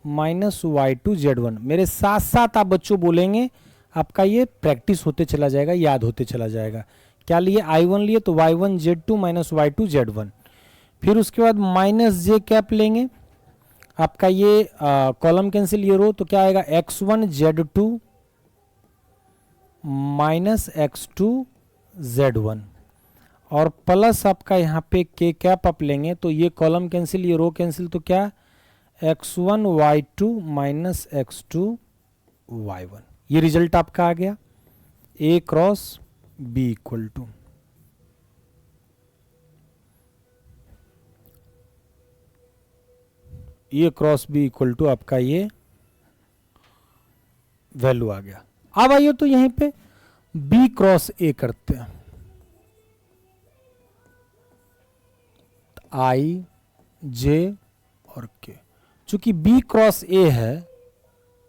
minus y2 z1। मेरे साथ साथ आप बच्चों बोलेंगे, आपका ये प्रैक्टिस होते चला जाएगा, याद होते चला जाएगा। क्या लिए i1 लिए तो y1 z2 minus y2 z1, फिर उसके बाद माइनस जे कैप लेंगे, आपका ये कॉलम कैंसिल, ये रो, तो क्या आएगा x1 z2 minus x2 z1, और प्लस आपका यहाँ पे के कैप आप लेंगे तो ये कॉलम कैंसिल, ये रो कैंसिल, तो क्या x1 y2 minus x2 y1। ये रिजल्ट आपका आ गया A cross B equal to A cross B equal to आपका ये वैल्यू आ गया। अब आइए तो यहीं पे B क्रॉस A करते हैं, I J और K। चूंकि B क्रॉस A है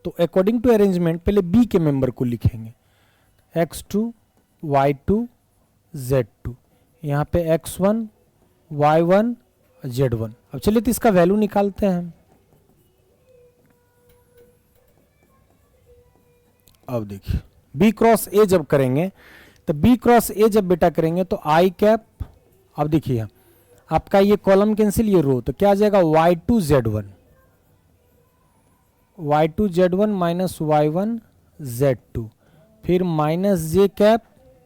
तो अकॉर्डिंग टू अरेंजमेंट पहले B के मेंबर को लिखेंगे, x2 y2 z2, यहाँ पे x1 y1 z1। अब चलिए तो इसका वैल्यू निकालते हैं। अब देखिए B क्रॉस A जब करेंगे तो B क्रॉस A जब बेटा करेंगे तो आई कैप, अब देखिए आपका ये कॉलम कैंसिल, ये रो, तो क्या आ जाएगा y2z1 माइनस y1z2, फिर माइनस जे कैप,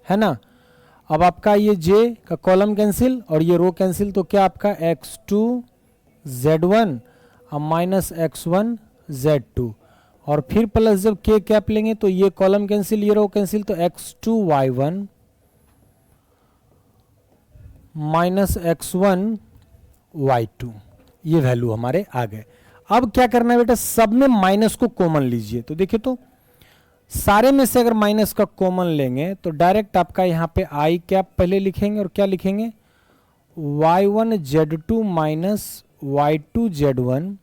है ना। अब आपका ये j का कॉलम कैंसिल और ये रो कैंसिल, तो क्या आपका x2z1 और माइनस x1z2, और फिर प्लस जब k कैप लेंगे तो ये कॉलम कैंसिल ये रो कैंसिल, तो x2y1 माइनस x1y2, ये वैल्यू हमारे आ गए। अब क्या करना है बेटा, सब में माइनस को कॉमन लीजिए। तो देखिए, तो सारे में से अगर माइनस का कॉमन लेंगे तो डायरेक्ट आपका यहाँ पे आई कैप पहले लिखेंगे और क्या लिखेंगे, y1z2 माइनस y2z1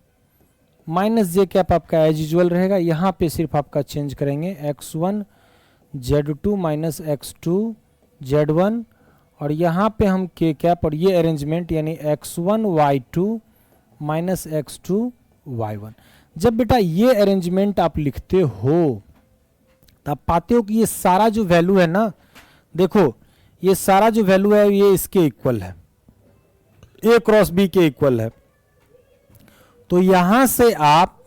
माइनस जे कैप आपका एज यूजुअल रहेगा। यहाँ पे सिर्फ आपका चेंज करेंगे x1z2 माइनस x2z1, और यहाँ पे हम k कैप और ये अरेंजमेंट यानी x1y2 माइनस x2y1। जब बेटा ये अरेंजमेंट आप लिखते हो तो आप पाते हो कि ये सारा जो वैल्यू है ना, देखो ये सारा जो वैल्यू है ये इसके इक्वल है, a क्रॉस b के इक्वल है। तो यहां से आप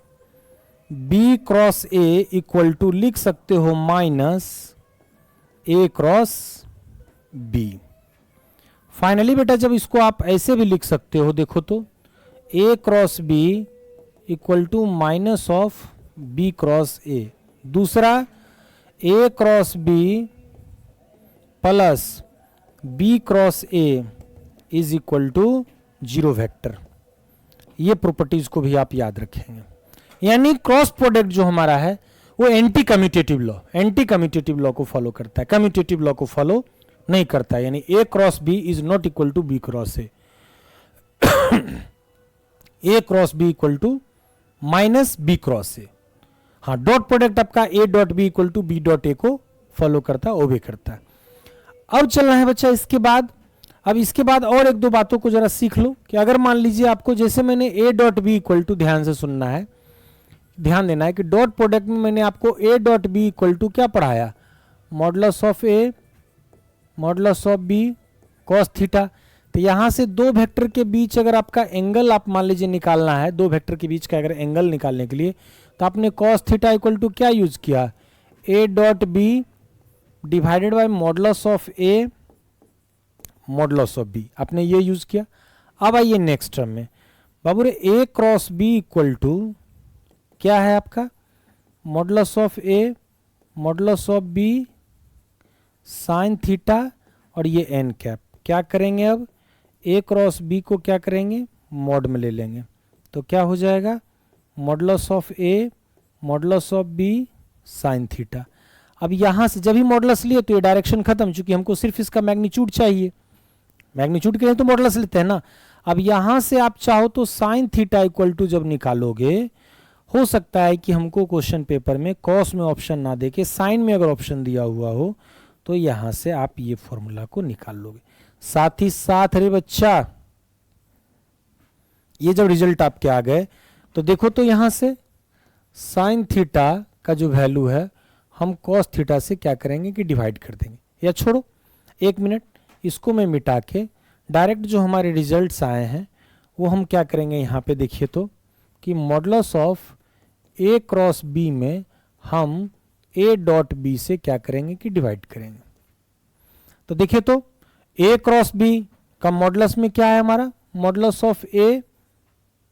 b cross a equal to लिख सकते हो minus a cross b। Finally बेटा जब इसको आप ऐसे भी लिख सकते हो, देखो तो a cross b equal to minus of b cross a, दूसरा a cross b plus b cross a is equal to zero vector. ये प्रॉपर्टीज को भी आप याद रखेंगे। यानी क्रॉस प्रोडक्ट जो हमारा है वो एंटी कम्यूटेटिव लॉ को फॉलो करता है, कम्यूटेटिव लॉ को फॉलो नहीं करता है। यानी a cross b is not equal to b cross a, a cross b equal to minus b cross a। हाँ, डॉट प्रोडक्ट आपका a dot b equal to b dot a को follow करता है, ओबे करता है। अब चलना है बच्चा इसके बाद, अब इसके बाद और एक दो बातों को जरा सीख लो कि अगर मान लीजिए आपको, जैसे मैंने a dot b equal to, ध्यान से सुनना है, ध्यान देना है कि डॉट प्रोडक्ट में मैंने आपको a dot b equal to क्या पढ़ाया, modulus of a modulus of b cos theta. तो यहां से दो वेक्टर के बीच अगर आपका एंगल आप मान लीजिए निकालना है, दो वेक्टर के बीच का अगर एंगल निकालने के लिए, तो आपने कॉस थीटा इक्वल टू क्या यूज किया, a dot b divided by modulus of a modulus of b, आपने ये यूज किया। अब आइए नेक्स्ट टर्म में, बाबू रे a cross b equal to क्या है आपका, modulus of a modulus of b sine theta, और ये n कैप। क्या करेंगे अब, a क्रॉस b को क्या करेंगे, मॉड में ले लेंगे, तो क्या हो जाएगा, modulus of a modulus of b sine theta. अब यहां से जब ही मॉडुलस लिए तो ये डायरेक्शन खत्म, चूंकि हमको सिर्फ इसका मैग्नीट्यूड चाहिए, मैग्नीट्यूड के लिए तो मॉडुलस लेते हैं ना। अब यहां से आप चाहो तो साइन थीटा इक्वल टू जब निकालोगे, हो सकता है कि हमको क्वेश्चन पेपर में कॉस में ऑप्शन ना देके साइन में अगर ऑप्शन दिया हुआ हो, तो यहां से आप ये फॉर्मूला को निकाल लोगे। साथ ही साथ अरे बच्चा, ये जब रिजल्ट आपके आ गए तो देखो तो यहां से साइन थीटा का जो वैल्यू है हम कॉस थीटा से क्या करेंगे कि डिवाइड कर देंगे। या छोड़ो, एक मिनट, इसको मैं मिटा के डायरेक्ट जो हमारे रिजल्ट्स आए हैं वो हम क्या करेंगे, यहाँ पे देखिए तो कि modulus of a cross b में हम a डॉट b से क्या करेंगे कि डिवाइड करेंगे। तो देखिए तो a क्रॉस b का मॉडुलस में क्या है हमारा, modulus of a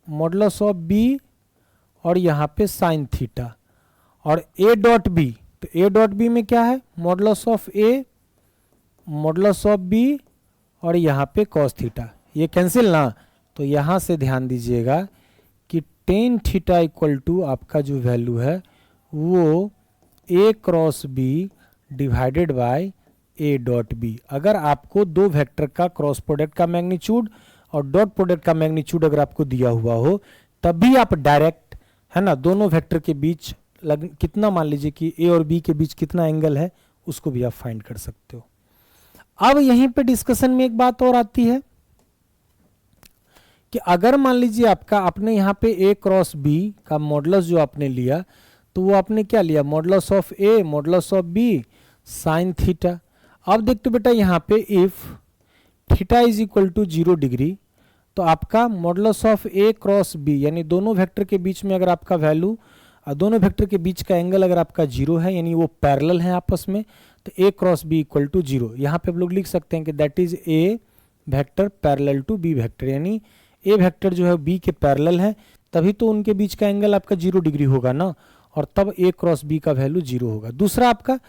modulus of b और यहाँ पे साइन थीटा, और a डॉट b, तो a डॉट b में क्या है, modulus of a modulus of b और यहाँ पे कॉस थीटा, ये कैंसिल ना। तो यहाँ से ध्यान दीजिएगा कि टेन थीटा इक्वल टू आपका जो वैल्यू है वो a cross b divided by a dot b। अगर आपको दो वेक्टर का क्रॉस प्रोडक्ट का मैग्नीट्यूड और डॉट प्रोडक्ट का मैग्नीट्यूड अगर आपको दिया हुआ हो, तब भी आप डायरेक्ट, है ना, दोनों वेक्टर के बीच कितना, मान लीजिए कि a और b के बीच कितना एंगल है, उसको भी आप फाइंड कर सकते हो। अब यहीं पे डिस्कशन में एक बात और आती है कि अगर मान लीजिए आपका, आपने यहाँ पे a क्रॉस b का मॉडुलस जो आपने लिया, तो वो आपने क्या लिया, modulus of a modulus of b sine theta. अब देखते बेटा यहाँ पे if theta is equal to 0 degree, तो आपका modulus of A cross B, यानी दोनों वेक्टर के बीच में अगर आपका वैल्यू, दोनों वेक्टर के बीच का एंगल अगर आपका 0 है, यानी वो पैरेलल है आपस में, तो A cross B equal to 0। यहाँ पे हम लोग लिख सकते हैं कि that is A vector parallel to B vector, यानी ए वेक्टर जो है बी के पैरेलल है, तभी तो उनके बीच का एंगल आपका 0 डिग्री होगा ना, और तब ए क्रॉस बी का वैल्यू 0 होगा। दूसरा आपका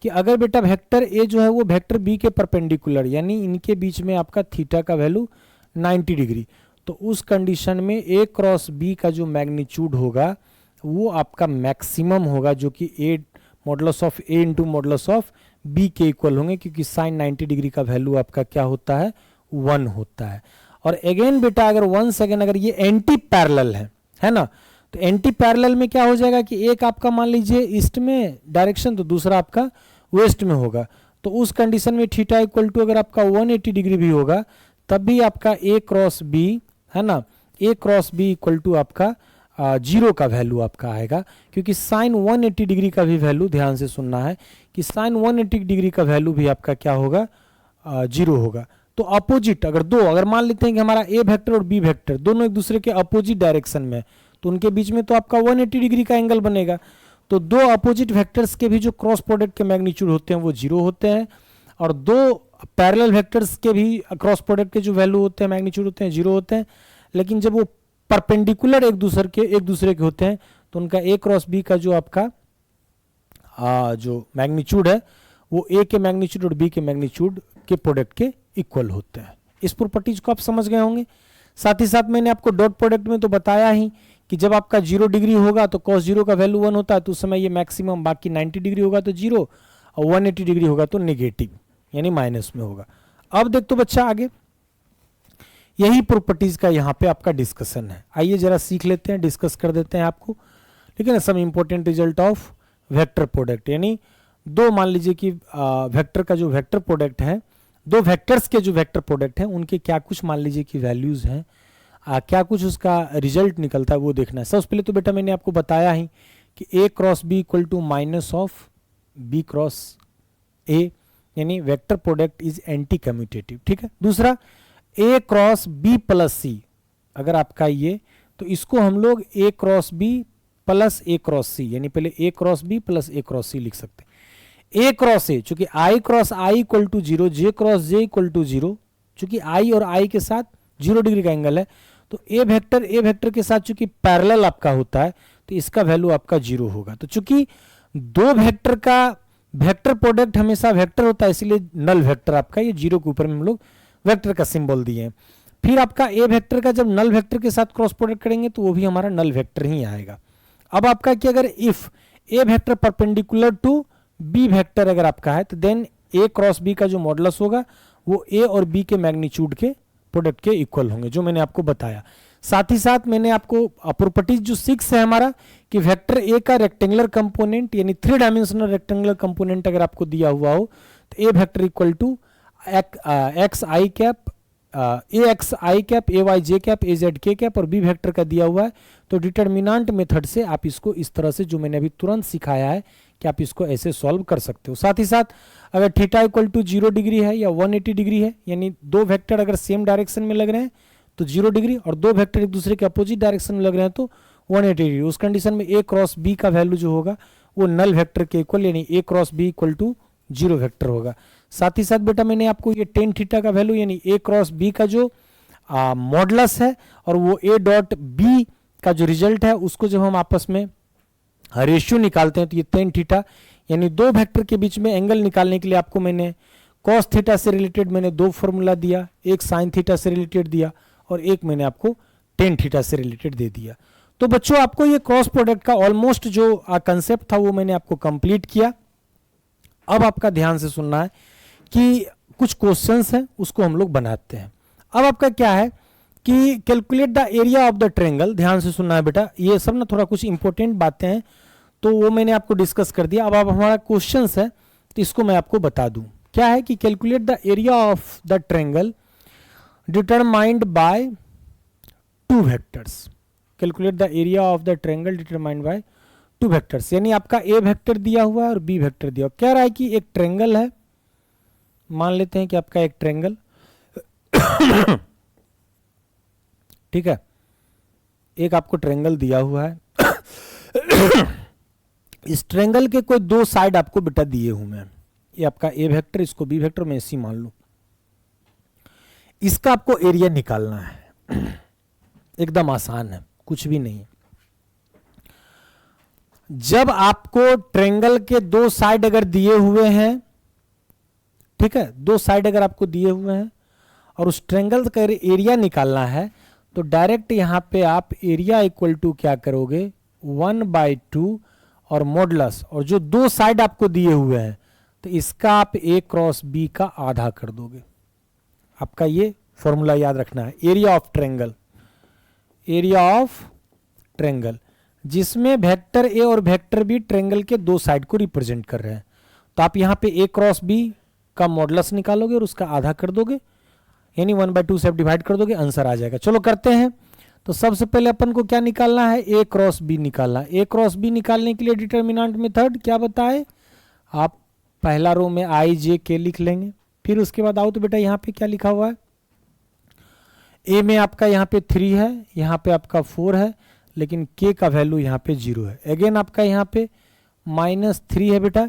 कि अगर बेटा वेक्टर ए जो है वो वेक्टर बी के परपेंडिकुलर, यानी इनके बीच में आपका थीटा का वैल्यू 90 डिग्री, तो उस कंडीशन में ए क्रॉस बी का जो मैग्नीट्यूड होगा वो आपका मैक्सिमम होगा, जो कि A modulus of A into modulus of B के इक्वल होंगे, क्योंकि साइन 90 डिग्री का वैल्यू आपका क्या होता है, 1 होता है। और अगेन बेटा अगर वंस अगेन अगर ये एंटी पैरेलल है ना, तो एंटी पैरेलल में क्या हो जाएगा कि एक आपका मान लीजिए ईस्ट में डायरेक्शन, तो दूसरा आपका वेस्ट में होगा, तो उस कंडीशन में थीटा इक्वल टू अगर आपका 180 डिग्री भी होगा तब भी आपका ए क्रॉस बी है ना, ए क्रॉस बी इक्वल टू आपका 0 का वैल्यू आपका आएगा, क्योंकि साइन 180 डिग्री का भी वैल्यू ध्यान से सुनना है कि साइन 180 डिग्री का वैल्यू भी आपका क्या होगा, 0 होगा। तो अपोजिट अगर मान लेते हैं कि हमारा ए वेक्टर और बी वेक्टर दोनों एक दूसरे के अपोजिट डायरेक्शन में, तो उनके बीच में तो आपका 180 डिग्री का एंगल बनेगा, तो दो अपोजिट वेक्टर्स के भी जो क्रॉस प्रोडक्ट के मैग्नीट्यूड होते हैं वो 0 होते हैं, और दो पैरेलल वेक्टर्स के भी क्रॉस प्रोडक्ट के जो वैल्यू होते हैं मैग्नीट्यूड होते हैं 0 होते हैं। लेकिन जब वो परपेंडिकुलर एक दूसरे के होते हैं तो उनका ए क्रॉस बी का जो आपका जो मैग्नीट्यूड है वो ए के मैग्नीट्यूड और बी के मैग्नीट्यूड के प्रोडक्ट के इक्वल होते हैं। इस प्रॉपर्टीज को आप समझ गए होंगे। साथ ही साथ मैंने आपको डॉट प्रोडक्ट में तो बताया ही कि जब आपका 0 डिग्री होगा तो cos 0 का वैल्यू 1 होता है, तो उस समय ये मैक्सिमम, बाकी 90 डिग्री होगा तो 0 और 180 डिग्री होगा तो नेगेटिव यानी माइनस में होगा। अब देख तो बच्चा आगे यही प्रॉपर्टीज का यहाँ पे आपका डिस्कशन है, आइए जरा सीख लेते हैं, डिस्कस कर देते हैं आपको। ठीक है ना, some important result of vector product, यानी दो मान लीजिए कि वेक्टर का जो वेक्टर प्रोडक्ट है, दो वेक्टर्स के जो वेक्टर प्रोडक्ट हैं उनके क्या कुछ मान लीजिए कि वैल्यूज हैं, क्या कुछ उसका रिजल्ट निकलता है वो देखना है। सबसे पहले तो बेटा मैंने आपको बताया ही कि A cross B equal to minus of B cross A, यानी vector product is anti commutative. ठीक है। दूसरा A cross B plus C, अगर आपका ये, तो इसको हम लोग A cross B plus A cross C, यानी पहले A cross B plus A cross C लिख सकते हैं। ए क्रॉस ए, चूंकि I cross I equal to 0, J cross J equal to 0, चूंकि आई और आई के साथ 0 डिग्री का एंगल है, तो ए वेक्टर के साथ चूंकि पैरेलल आपका होता है तो इसका वैल्यू आपका 0 होगा। तो चूंकि दो वेक्टर का वेक्टर प्रोडक्ट हमेशा वेक्टर होता है, इसलिए नल वेक्टर आपका, ये 0 के ऊपर में हम लोग वेक्टर का सिंबल दिए हैं। फिर आपका ए वेक्टर का जब नल वेक्टर के साथ क्रॉस प्रोडक्ट करेंगे तो वो भी हमारा नल वेक्टर ही आएगा। अब आपका कि अगर if A vector perpendicular to B vector अगर आपका है, तो देन ए क्रॉस बी का जो मॉडुलस होगा वो ए और बी के मैग्नीट्यूड के प्रोडक्ट के इक्वल होंगे, जो मैंने आपको बताया। साथ ही साथ मैंने आपको प्रॉपर्टीज जो 6 है हमारा कि वेक्टर ए का रेक्टेंगुलर कंपोनेंट यानी 3 डायमेंशनल रेक्टेंगुलर कंपोनेंट अगर आपको दिया हुआ हो तो A vector equal to X I cap A X I cap A Y J cap A Z K cap, और बी वेक्टर का दिया हुआ है तो डिटर्मिनेंट मेथड से आप इसको इस तरह से, जो मैंने अभी तुरंत सिखाया है, कि आप इसको ऐसे सॉल्व कर सकते हो। साथ ही साथ अगर थीटा इक्वल टू 0 डिग्री है या 180 डिग्री है, यानी दो वेक्टर अगर सेम डायरेक्शन में लग रहे हैं तो 0 डिग्री, और दो वेक्टर एक दूसरे के अपोजिट डायरेक्शन में लग रहे हैं तो 180 डिग्री, उस कंडीशन में ए क्रॉस बी का वैल्यू जो होगा वो नल वेक्टर के इक्वल, यानी A cross B equal to 0 vector होगा। साथ ही साथ बेटा मैंने आपको ये टेन थीटा का वैल्यू यानी ए क्रॉस बी का जो मॉडुलस है और वो ए डॉट बी का जो रिजल्ट है उसको जब हम आपस में रेशियो निकालते हैं तो ये टेन थीटा, यानी दो वेक्टर के बीच में एंगल निकालने के लिए आपको मैंने कॉस थीटा से रिलेटेड मैंने दो फॉर्मूला दिया, एक साइन थीटा से रिलेटेड दिया और एक मैंने आपको टेन थीटा से रिलेटेड दे दिया। तो बच्चों आपको ये क्रॉस प्रोडक्ट का ऑलमोस्ट जो कंसेप्ट था वो मैंने आपको कंप्लीट किया। अब आपका ध्यान से सुनना है कि कुछ क्वेश्चंस हैं उसको हम लोग बनाते हैं। अब आपका क्या है कि calculate the area of the triangle, ध्यान से सुनना है बेटा, ये सब ना थोड़ा कुछ इंपॉर्टेंट बातें हैं तो वो मैंने आपको डिस्कस कर दिया। अब आप हमारा क्वेश्चंस है तो इसको मैं आपको बता दूं। क्या है कि calculate the area of the triangle determined by two vectors, calculate the area of the triangle determined by two vectors, यानी आपका ए वेक्टर दिया हुआ है और बी वेक्टर दिया हुआ। कह रहा है कि एक ट्रायंगल है, मान लेते हैं कि आपका एक ट्रायंगल ठीक है। एक आपको ट्रायंगल दिया हुआ है इस ट्रायंगल के कोई दो साइड आपको बेटा दिए हुए हैं, ये आपका ए वेक्टर, इसको बी वेक्टर में सी मान लो। इसका आपको एरिया निकालना है एकदम आसान है, कुछ भी नहीं है। जब आपको ट्रायंगल के दो साइड अगर दिए हुए हैं, ठीक है, दो साइड अगर आपको दिए हुए हैं और उस ट्रायंगल का एरिया निकालना है, तो डायरेक्ट यहां पे आप एरिया इक्वल टू क्या करोगे 1/2 और मॉडुलस, और जो दो साइड आपको दिए हुए हैं तो इसका आप a क्रॉस b का आधा कर दोगे। आपका ये फॉर्मूला याद रखना है, area of triangle, area of triangle जिसमें वेक्टर ए और वेक्टर बी ट्रायंगल के दो साइड को रिप्रेजेंट कर रहे हैं। तो आप यहाँ पे a क्रॉस b का मॉडुलस निकालोगे और उसका आधा कर दोगे, यानी 1/2 से डिवाइड कर दोगे, आंसर आ जाएगा। चलो करते हैं। तो सबसे पहले अपन को क्या निकालना है, a क्रॉस b निकालना है। a क्रॉस b निकालने के लिए डिटर्मिनेंट मेथड क्या बताए, आप पहला रो में i j k लिख लेंगे। फिर उसके बाद आओ तो बेटा यहाँ पे क्या लिखा हुआ है, a में आपका यहाँ पे 3 है, यहाँ पे आपका 4 है, लेकिन k का वैल्यू यहाँ पे 0 है। अगेन आपका यहाँ पे -3 है बेटा,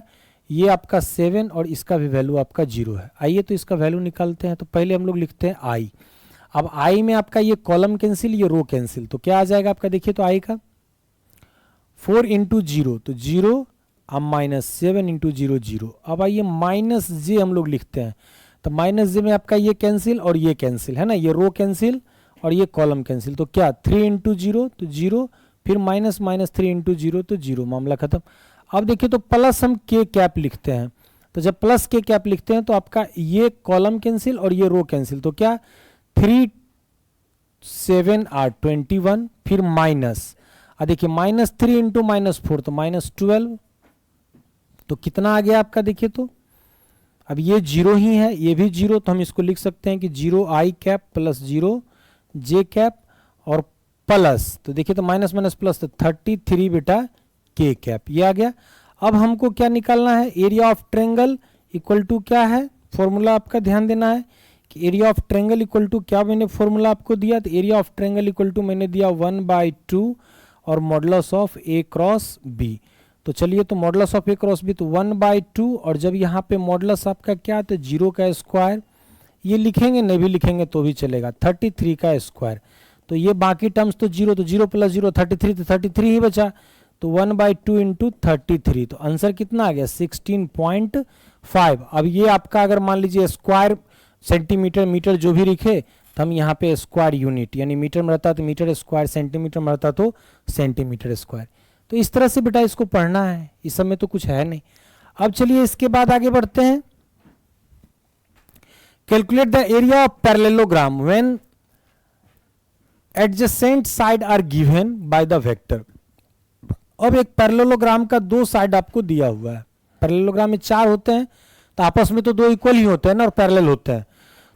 ये आपका 7 और इसका भी वैल्यू आपका 0 है। आइए तो इसका वैल्यू निकालते हैं। तो पहले हम लोग लिखते हैं i। अब i में आपका ये कॉलम कैंसिल, ये रो कैंसिल, तो क्या आ जाएगा आपका, देखिए तो i का 4 इंटू 0 तो 0, अब -7 इंटू 0 0। अब आइए -j हम लोग लिखते हैं, तो -j में आपका ये कैंसिल और ये कैंसिल है ना, ये रो कैंसिल और ये कॉलम कैंसिल, तो क्या 3 इंटू 0 तो 0, फिर -3 इंटू 0 तो 0, मामला खत्म। अब देखिए तो प्लस हम k कैप लिखते हैं, तो जब प्लस k कैप लिखते हैं तो आपका ये कॉलम कैंसिल और ये रो कैंसिल, तो क्या 3 7 8 21, फिर माइनस, देखिए -3 इंटू -4 तो -12, तो कितना आ गया आपका, देखिए तो अब ये 0 ही है, ये भी 0, तो हम इसको लिख सकते हैं कि 0 i cap plus 0 j cap और प्लस, तो देखिए तो माइनस माइनस प्लस, तो 33 बेटा k कैप, ये आ गया। अब हमको क्या निकालना है, area of triangle equal to क्या है, फॉर्मूला आपका ध्यान देना है कि area of triangle equal to क्या मैंने फॉर्मूला आपको दिया, तो area of triangle equal to मैंने दिया 1/2 और modulus of a cross b। तो चलिए तो modulus of a cross b तो 1/2, और जब यहाँ पे मॉडुलस आपका क्या, तो 0 का स्क्वायर, ये लिखेंगे नहीं भी लिखेंगे तो भी चलेगा, 33 का स्क्वायर, तो ये बाकी टर्म्स तो 0, तो 0 प्लस 0 33, तो 33 ही बचा, तो 1/2 इंटू 33, तो आंसर कितना आ गया 16.5। अब ये आपका अगर मान लीजिए स्क्वायर सेंटीमीटर मीटर जो भी लिखे, तो हम यहाँ पे स्क्वायर यूनिट, यानी मीटर में रहता तो मीटर स्क्वायर, सेंटीमीटर में रहता तो सेंटीमीटर स्क्वायर। तो इस तरह से बेटा इसको पढ़ना है, इस समय तो कुछ है नहीं। अब चलिए इसके बाद आगे बढ़ते हैं। Calculate the area of parallelogram when adjacent side are given by the vector. अब एक पैरेललोग्राम का दो साइड आपको दिया हुआ है, पैरेललोग्राम में 4 होते हैं, तो आपस में तो 2 इक्वल ही होते हैं ना और पैरेलल होते हैं,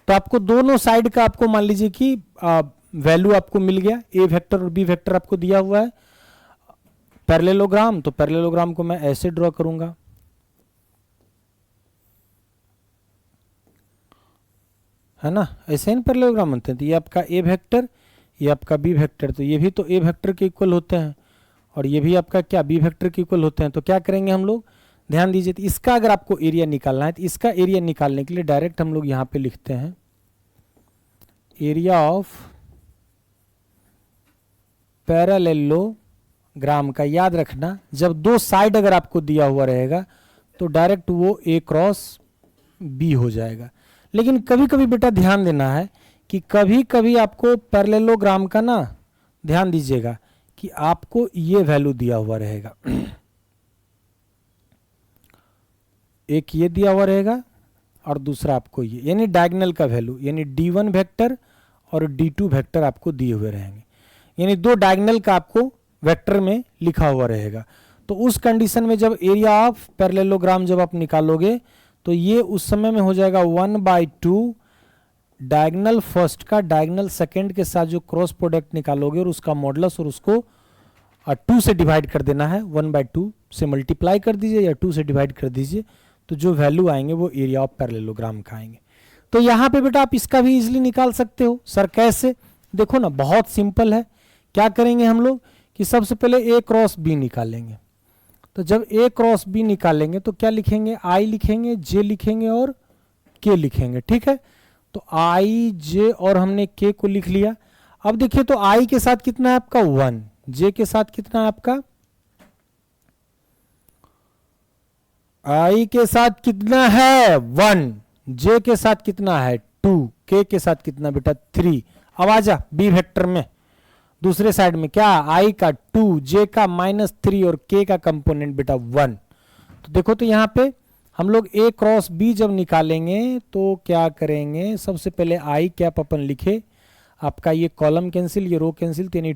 तो आपको दोनों साइड का आपको मान लीजिए कि वैल्यू आपको मिल गया, ए वेक्टर और बी वेक्टर आपको दिया हुआ है पैरेललोग्राम। तो पैरेललोग्राम को मैं ऐसे ड्रॉ करूंगा, है ना, ऐसे ही पैरेललोग्राम बनते हैं। तो ये आपका ए वेक्टर, ये आपका बी वेक्टर, तो ये भी तो ए वेक्टर के इक्वल होते हैं और ये भी आपका क्या बी वेक्टर के इक्वल होते हैं। तो क्या करेंगे हम लोग, ध्यान दीजिए, तो इसका अगर आपको एरिया निकालना है तो इसका एरिया निकालने के लिए डायरेक्ट हम लोग यहाँ पे लिखते हैं एरिया ऑफ पैरेललोग्राम का। याद रखना जब दो साइड अगर आपको दिया हुआ रहेगा तो डायरेक्ट वो ए क्रॉस बी हो जाएगा। लेकिन कभी कभी बेटा ध्यान देना है कि कभी कभी आपको पैरेललोग्राम का ना ध्यान दीजिएगा कि आपको ये वैल्यू दिया हुआ रहेगा, एक ये दिया हुआ रहेगा और दूसरा आपको ये, यानी डायगोनल का वैल्यू, यानी d1 वेक्टर और d2 वेक्टर आपको दिए हुए रहेंगे, यानी दो डायगोनल का आपको वेक्टर में लिखा हुआ रहेगा। तो उस कंडीशन में जब एरिया ऑफ पैरेललोग्राम जब आप निकालोगे तो ये उस समय में हो जाएगा 1/2 डायगोनल फर्स्ट का डायगोनल सेकंड के साथ जो क्रॉस प्रोडक्ट निकालोगे और उसका मॉडुलस और उसको 2 से डिवाइड कर देना है, 1/2 से मल्टीप्लाई कर दीजिए या 2 से डिवाइड कर दीजिए, तो जो वैल्यू आएंगे वो एरिया ऑफ पैरेललोग्राम का आएंगे। तो यहाँ पे बेटा आप इसका भी इजीली निकाल सकते हो। सर कैसे, देखो ना बहुत सिंपल है। क्या करेंगे हम लोग कि सबसे पहले ए क्रॉस बी निकालेंगे। तो जब ए क्रॉस बी निकालेंगे तो क्या लिखेंगे, आई लिखेंगे, जे लिखेंगे और के लिखेंगे। ठीक है, तो आई जे और हमने के को लिख लिया। अब देखिए तो आई के साथ कितना है आपका 1, जे के साथ कितना है आपका, आई के साथ कितना है 1, जे के साथ कितना है 2, के के साथ कितना बेटा 3। अब आजा बी वेक्टर में दूसरे साइड में क्या, आई का 2, जे का -3 और के का कंपोनेंट बेटा 1। तो देखो तो यहाँ पे हम लोग ए क्रॉस बी जब निकालेंगे तो क्या करेंगे, सबसे पहले आई कैप अपन लिखे, आपका ये कॉलम कैंसिल, ये रो कैंसिल, तो यानी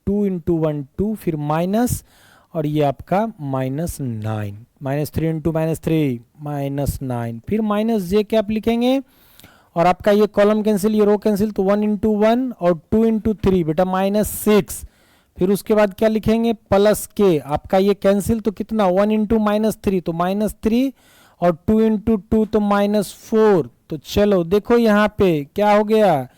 2 इंटू 1 2, फिर माइनस, और ये आपका -9, -3 इंटू -3 -9, फिर माइनस जे कैप लिखेंगे, और आपका ये कॉलम कैंसिल, ये रो कैंसिल, तो 1 इंटू 1 और 2 इंटू 3 बेटा -6, फिर उसके बाद क्या लिखेंगे प्लस के, आपका ये कैंसिल तो कितना 1 इंटू -3 तो -3 और 2 इंटू 2 तो -4। तो चलो देखो यहाँ पे क्या हो गया,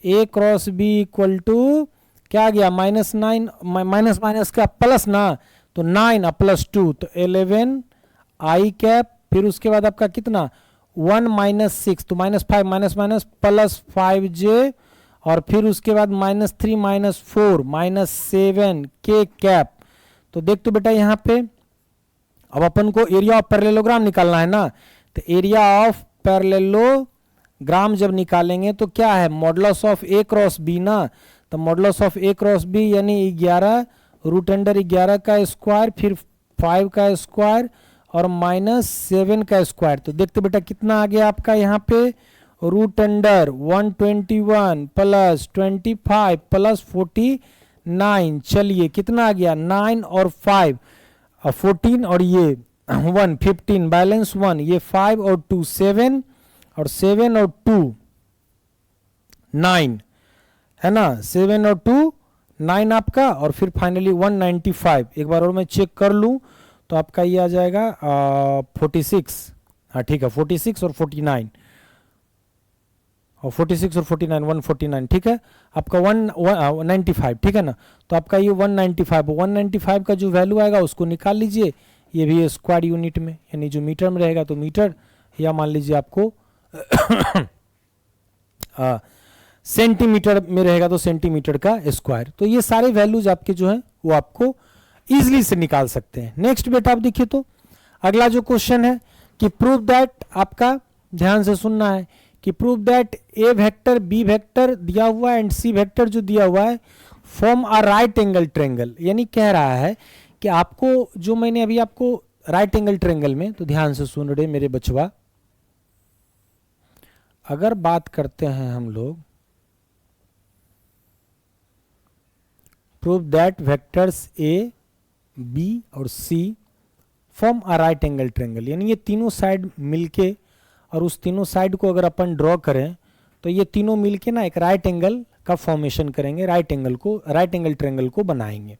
ए क्रॉस बी इक्वल टू क्या आ गया -9 माइनस माइनस का प्लस ना, तो 9 प्लस 2 तो 11 आई कैप, फिर उसके बाद आपका कितना 1 -6 तो -5 माइनस माइनस प्लस 5 जे, और फिर उसके बाद -3 -4 -7 के कैप। तो देख तो बेटा यहाँ पे अब अपन को एरिया ऑफ पैरेललोग्राम निकालना है ना, तो एरिया ऑफ पैरेललोग्राम जब निकालेंगे तो क्या है modulus of A cross B ना, तो modulus of A cross B यानी 11 रूट अंडर 11 का स्क्वायर, फिर 5 का स्क्वायर और -7 का स्क्वायर। तो देखते बेटा कितना आ गया आपका यहाँ पे रूट अंडर 121 प्लस 25 प्लस 49, चलिए कितना आ गया 9 और 5 14 और ये 1 15 बैलेंस 1, ये 5 और 2 7 और 7 और 2 9 है ना, 7 और 2 9 आपका, और फिर फाइनली 195। एक बार और मैं चेक कर लूँ तो आपका ये आ जाएगा 46, हाँ ठीक है 46 और 49 और 46 और 49 149, ठीक है आपका 195, ठीक है ना। तो आपका ये 195 का जो वैल्यू आएगा उसको निकाल लीजिए, ये भी स्क्वायर यूनिट में, यानी जो मीटर में रहेगा तो मीटर, या मान लीजिए आपको सेंटीमीटर में रहेगा तो सेंटीमीटर का स्क्वायर। तो ये सारे वैल्यूज आपके जो हैं वो आपको इजीली से निकाल सकते हैं। नेक्स्ट बेटा आप देखिए तो अगला जो क्वेश्चन है कि प्रूव दैट, आपका ध्यान से सुनना है कि prove that A vector B vector दिया हुआ है एंड सी वेक्टर जो दिया हुआ है form a right angle triangle. यानी कह रहा है कि आपको जो मैंने अभी आपको राइट एंगल ट्रायंगल में, तो ध्यान से सुन रहे मेरे बचवा, अगर बात करते हैं हम लोग prove that vectors A B और C form a right angle triangle, यानी ये तीनों साइड मिलके, और उस तीनों साइड को अगर अपन ड्रॉ करें तो ये तीनों मिलके ना एक राइट एंगल का फॉर्मेशन करेंगे, राइट एंगल ट्रायंगल को बनाएंगे।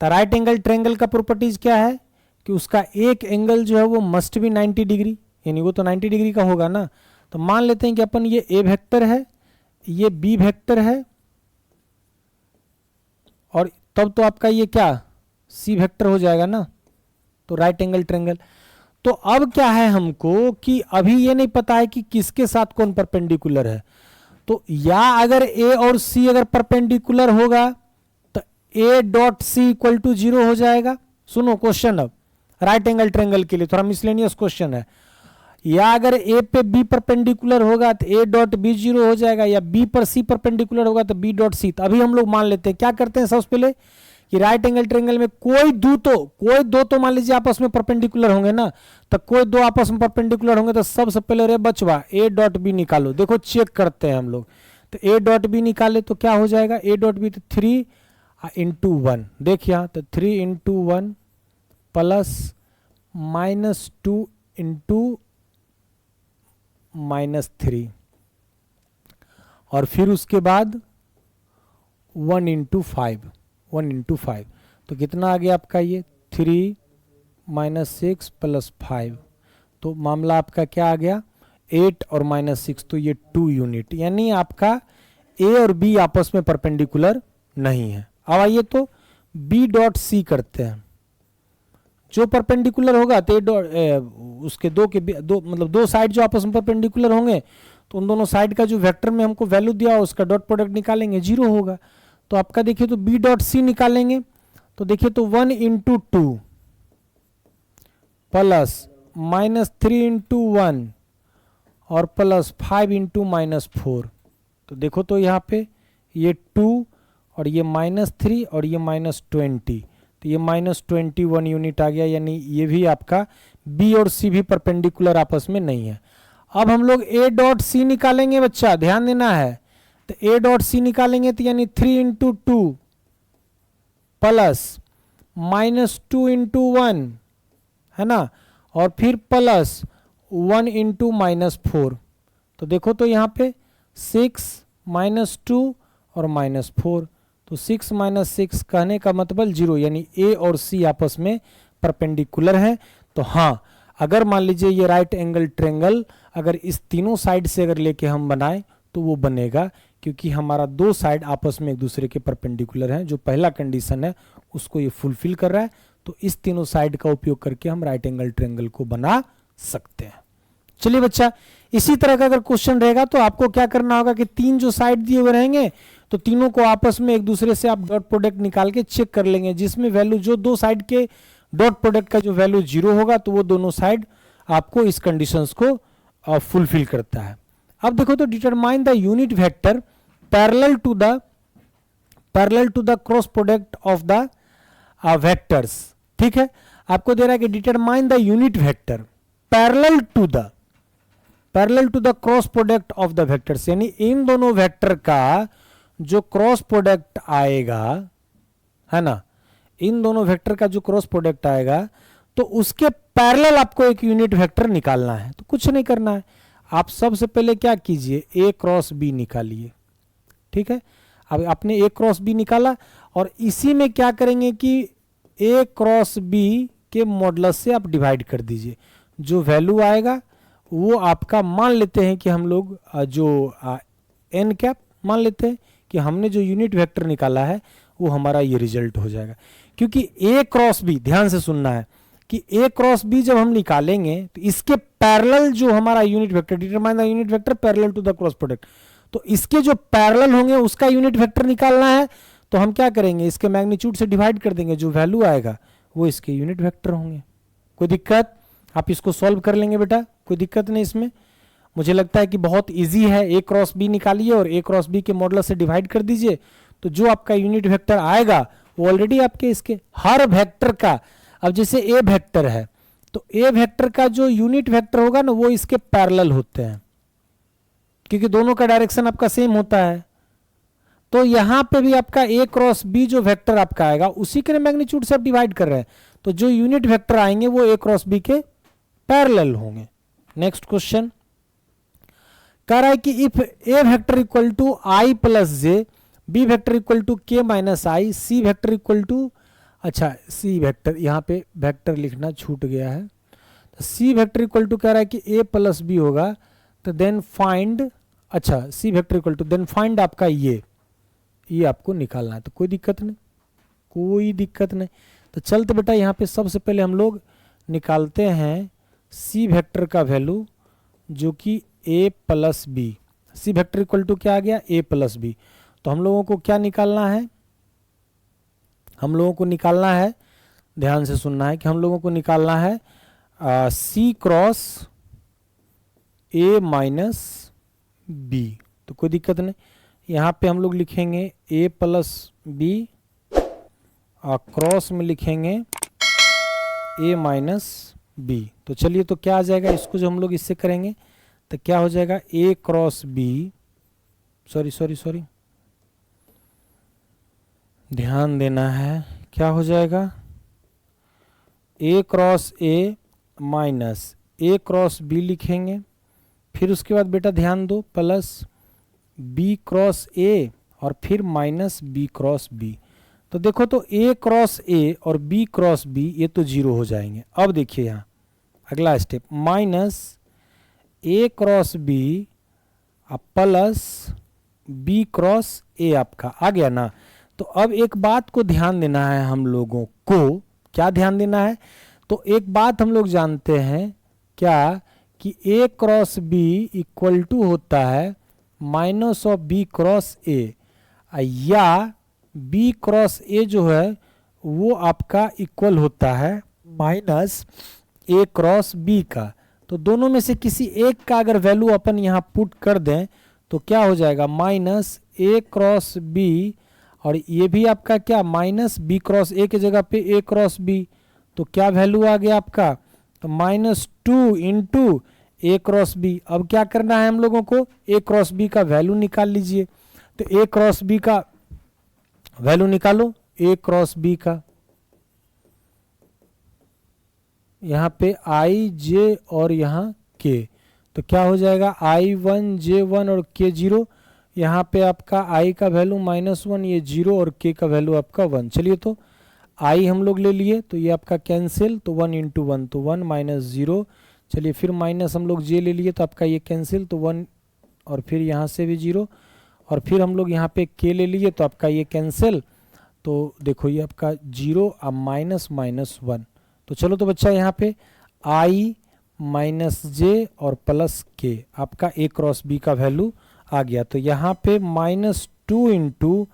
तो राइट एंगल ट्रायंगल का प्रॉपर्टीज क्या है कि उसका एक एंगल जो है वो मस्ट भी 90 डिग्री, यानी वो तो 90 डिग्री का होगा ना। तो मान लेते हैं कि अपन ये ए वेक्टर है, ये बी वेक्टर है, और तब तो आपका ये क्या सी वेक्टर हो जाएगा ना, तो राइट एंगल ट्रायंगल। तो अब क्या है हमको कि अभी ये नहीं पता है कि किसके साथ कौन परपेंडिकुलर है, तो या अगर ए और सी अगर परपेंडिकुलर होगा तो A dot C equal to 0 हो जाएगा। सुनो क्वेश्चन, अब राइट एंगल ट्रायंगल के लिए थोड़ा मिसलेनियस क्वेश्चन है, या अगर ए पे बी परपेंडिकुलर होगा तो ए डॉट बी 0 हो जाएगा, या बी पर सी परपेंडिकुलर होगा तो बी डॉट सी। तो अभी हम लोग मान लेते हैं, क्या करते हैं सबसे पहले कि राइट एंगल ट्रायंगल में कोई दो तो मान लीजिए आपस में परपेंडिकुलर होंगे ना, तो कोई दो आपस में परपेंडिकुलर होंगे तो सबसे पहले रे बचवा ए डॉट बी निकालो। देखो चेक करते हैं हम लोग, तो ए डॉट बी निकाले तो क्या हो जाएगा, ए डॉट बी तो 3 इंटू 1, देखिए यहाँ तो 3 इंटू 1 प्लस -2 इंटू -3, और फिर उसके बाद 1 इंटू 5, तो कितना आ गया आपका ये 3 -6 प्लस 5, तो मामला आपका क्या आ गया 8 और -6, तो ये 2 यूनिट, यानी आपका ए और बी आपस में परपेंडिकुलर नहीं है। अब आइए तो बी डॉट सी करते हैं। जो परपेंडिकुलर होगा तो उसके दो मतलब दो साइड जो आपस में परपेंडिकुलर होंगे तो उन दोनों साइड का जो वेक्टर में हमको वैल्यू दिया उसका डॉट प्रोडक्ट निकालेंगे, 0 होगा। तो आपका देखिए तो बी डॉट सी निकालेंगे तो देखिए तो 1 इंटू 2 प्लस -3 इंटू 1 और प्लस 5 इंटू -4। तो देखो तो यहाँ पे ये 2 और ये -3 और ये -20, तो ये -21 यूनिट आ गया, यानी ये भी आपका बी और सी भी परपेंडिकुलर आपस में नहीं है। अब हम लोग ए डॉट सी निकालेंगे बच्चा, ध्यान देना है। तो ए डॉट सी निकालेंगे तो यानी 3 इंटू 2 प्लस -2 इंटू 1 है ना, और फिर प्लस 1 इंटू -4। तो देखो तो यहाँ पे 6 -2 और -4, तो 6 - 6 कहने का मतलब 0, यानी ए और सी आपस में परपेंडिकुलर है। तो हाँ, अगर मान लीजिए ये राइट एंगल ट्रेंगल अगर इस तीनों साइड से अगर लेके हम बनाएं तो वो बनेगा, क्योंकि हमारा दो साइड आपस में एक दूसरे के परपेंडिकुलर हैं। जो पहला कंडीशन है उसको ये फुलफिल कर रहा है, तो इस तीनों साइड का उपयोग करके हम राइट एंगल ट्रेंगल को बना सकते हैं। चलिए बच्चा, इसी तरह का अगर क्वेश्चन रहेगा तो आपको क्या करना होगा कि तीन जो साइड दिए हुए रहेंगे तो तीनों को आपस में एक दूसरे से आप डॉट प्रोडक्ट निकाल के चेक कर लेंगे, जिसमें वैल्यू जो दो साइड के डॉट प्रोडक्ट का जो वैल्यू 0 होगा तो वो दोनों साइड आपको इस कंडीशंस को फुलफिल करता है। अब देखो तो determine the unit vector parallel to the cross product of the vectors. ठीक है, आपको दे रहा है कि determine the unit vector parallel to the cross product of the vectors, यानी इन दोनों वेक्टर का जो क्रॉस प्रोडक्ट आएगा है ना, इन दोनों वेक्टर का जो क्रॉस प्रोडक्ट आएगा तो उसके पैरेलल आपको एक यूनिट वेक्टर निकालना है। तो कुछ नहीं करना है, आप सबसे पहले क्या कीजिए, ए क्रॉस बी निकालिए। ठीक है, अब आपने ए क्रॉस बी निकाला और इसी में क्या करेंगे कि ए क्रॉस बी के मॉडुलस से आप डिवाइड कर दीजिए। जो वैल्यू आएगा वो आपका मान लेते हैं कि हम लोग जो एन कैप मान लेते हैं कि हमने जो यूनिट वेक्टर निकाला है वो हमारा ये रिजल्ट हो जाएगा। क्योंकि ए क्रॉस बी, ध्यान से सुनना है कि ए क्रॉस बी जब हम निकालेंगे तो इसके पैरेलल जो हमारा unit vector, determine the unit vector parallel to the cross product, तो इसके जो पैरेलल होंगे उसका यूनिट वेक्टर निकालना है। तो हम क्या करेंगे, इसके मैग्नीट्यूड से डिवाइड कर देंगे, जो वैल्यू आएगा वो इसके यूनिट वेक्टर होंगे। कोई दिक्कत? आप इसको सॉल्व कर लेंगे बेटा, कोई दिक्कत नहीं इसमें। मुझे लगता है कि बहुत इजी है। ए क्रॉस बी निकालिए और ए क्रॉस बी के मॉडुलस से डिवाइड कर दीजिए, तो जो आपका यूनिट वेक्टर आएगा वो ऑलरेडी आपके इसके हर वेक्टर का, अब जैसे ए वेक्टर है तो ए वेक्टर का जो यूनिट वेक्टर होगा ना वो इसके पैरेलल होते हैं, क्योंकि दोनों का डायरेक्शन आपका सेम होता है। तो यहां पे भी आपका ए क्रॉस बी जो वेक्टर आपका आएगा उसी के मैग्नीट्यूड से आप डिवाइड कर रहे हैं, तो जो यूनिट वेक्टर आएंगे वो ए क्रॉस बी के पैरेलल होंगे। नेक्स्ट क्वेश्चन कह रहा है कि if A vector equal to I plus J, B vector equal to K minus I, C vector equal to, अच्छा सी वेक्टर यहाँ पे वेक्टर लिखना छूट गया है, तो सी वेक्टर इक्वल टू कह रहा है कि ए प्लस बी होगा, तो देन फाइंड, अच्छा C vector equal to then find आपका ये आपको निकालना है। तो कोई दिक्कत नहीं, कोई दिक्कत नहीं। तो चलते बेटा यहाँ पे सबसे पहले हम लोग निकालते हैं सी वेक्टर का वैल्यू, जो कि A plus B. C vector equal to क्या आ गया, ए प्लस बी। तो हम लोगों को क्या निकालना है, हम लोगों को निकालना है, ध्यान से सुनना है कि हम लोगों को निकालना है सी क्रॉस ए माइनस बी। तो कोई दिक्कत नहीं, यहाँ पे हम लोग लिखेंगे ए प्लस बी और क्रॉस में लिखेंगे ए माइनस बी। तो चलिए तो क्या आ जाएगा, इसको जो हम लोग इससे करेंगे तो क्या हो जाएगा, ए क्रॉस बी, सॉरी ध्यान देना है, क्या हो जाएगा, A cross A minus A cross B लिखेंगे, फिर उसके बाद बेटा ध्यान दो प्लस बी क्रॉस ए और फिर माइनस बी क्रॉस बी। तो देखो तो ए क्रॉस ए और बी क्रॉस बी ये तो 0 हो जाएंगे। अब देखिए यहाँ अगला step, minus A cross B plus B cross A आपका आ गया ना। तो अब एक बात को ध्यान देना है हम लोगों को, क्या ध्यान देना है, तो एक बात हम लोग जानते हैं क्या, कि A cross B equal to होता है minus of B cross A, या बी क्रॉस ए जो है वो आपका इक्वल होता है माइनस ए क्रॉस बी का। तो दोनों में से किसी एक का अगर वैल्यू अपन यहाँ पुट कर दें तो क्या हो जाएगा, माइनस ए क्रॉस बी, और ये भी आपका क्या, माइनस बी क्रॉस ए की जगह पे ए क्रॉस बी, तो क्या वैल्यू आ गया आपका, तो -2 इंटू ए क्रॉस बी। अब क्या करना है हम लोगों को, ए क्रॉस बी का वैल्यू निकाल लीजिए। तो ए क्रॉस बी का वैल्यू निकालो, ए क्रॉस बी का, यहाँ पे आई जे और यहाँ के, तो क्या हो जाएगा I1 J1 और K0। यहाँ पे आपका I का वैल्यू -1, ये 0 और K का वैल्यू आपका 1। चलिए तो I हम लोग ले लिए तो ये आपका कैंसिल, तो 1 इंटू 1 तो 1 माइनस 0। चलिए फिर माइनस हम लोग J ले लिए तो आपका ये कैंसिल, तो 1 और फिर यहाँ से भी 0, और फिर हम लोग यहाँ पे K ले लिए तो आपका ये कैंसिल, तो देखो ये आपका 0 अब -1। तो चलो तो बच्चा यहाँ पे I माइनस जे और प्लस के, आपका ए क्रॉस बी का वैल्यू आ गया। तो यहाँ पे -2 इंटू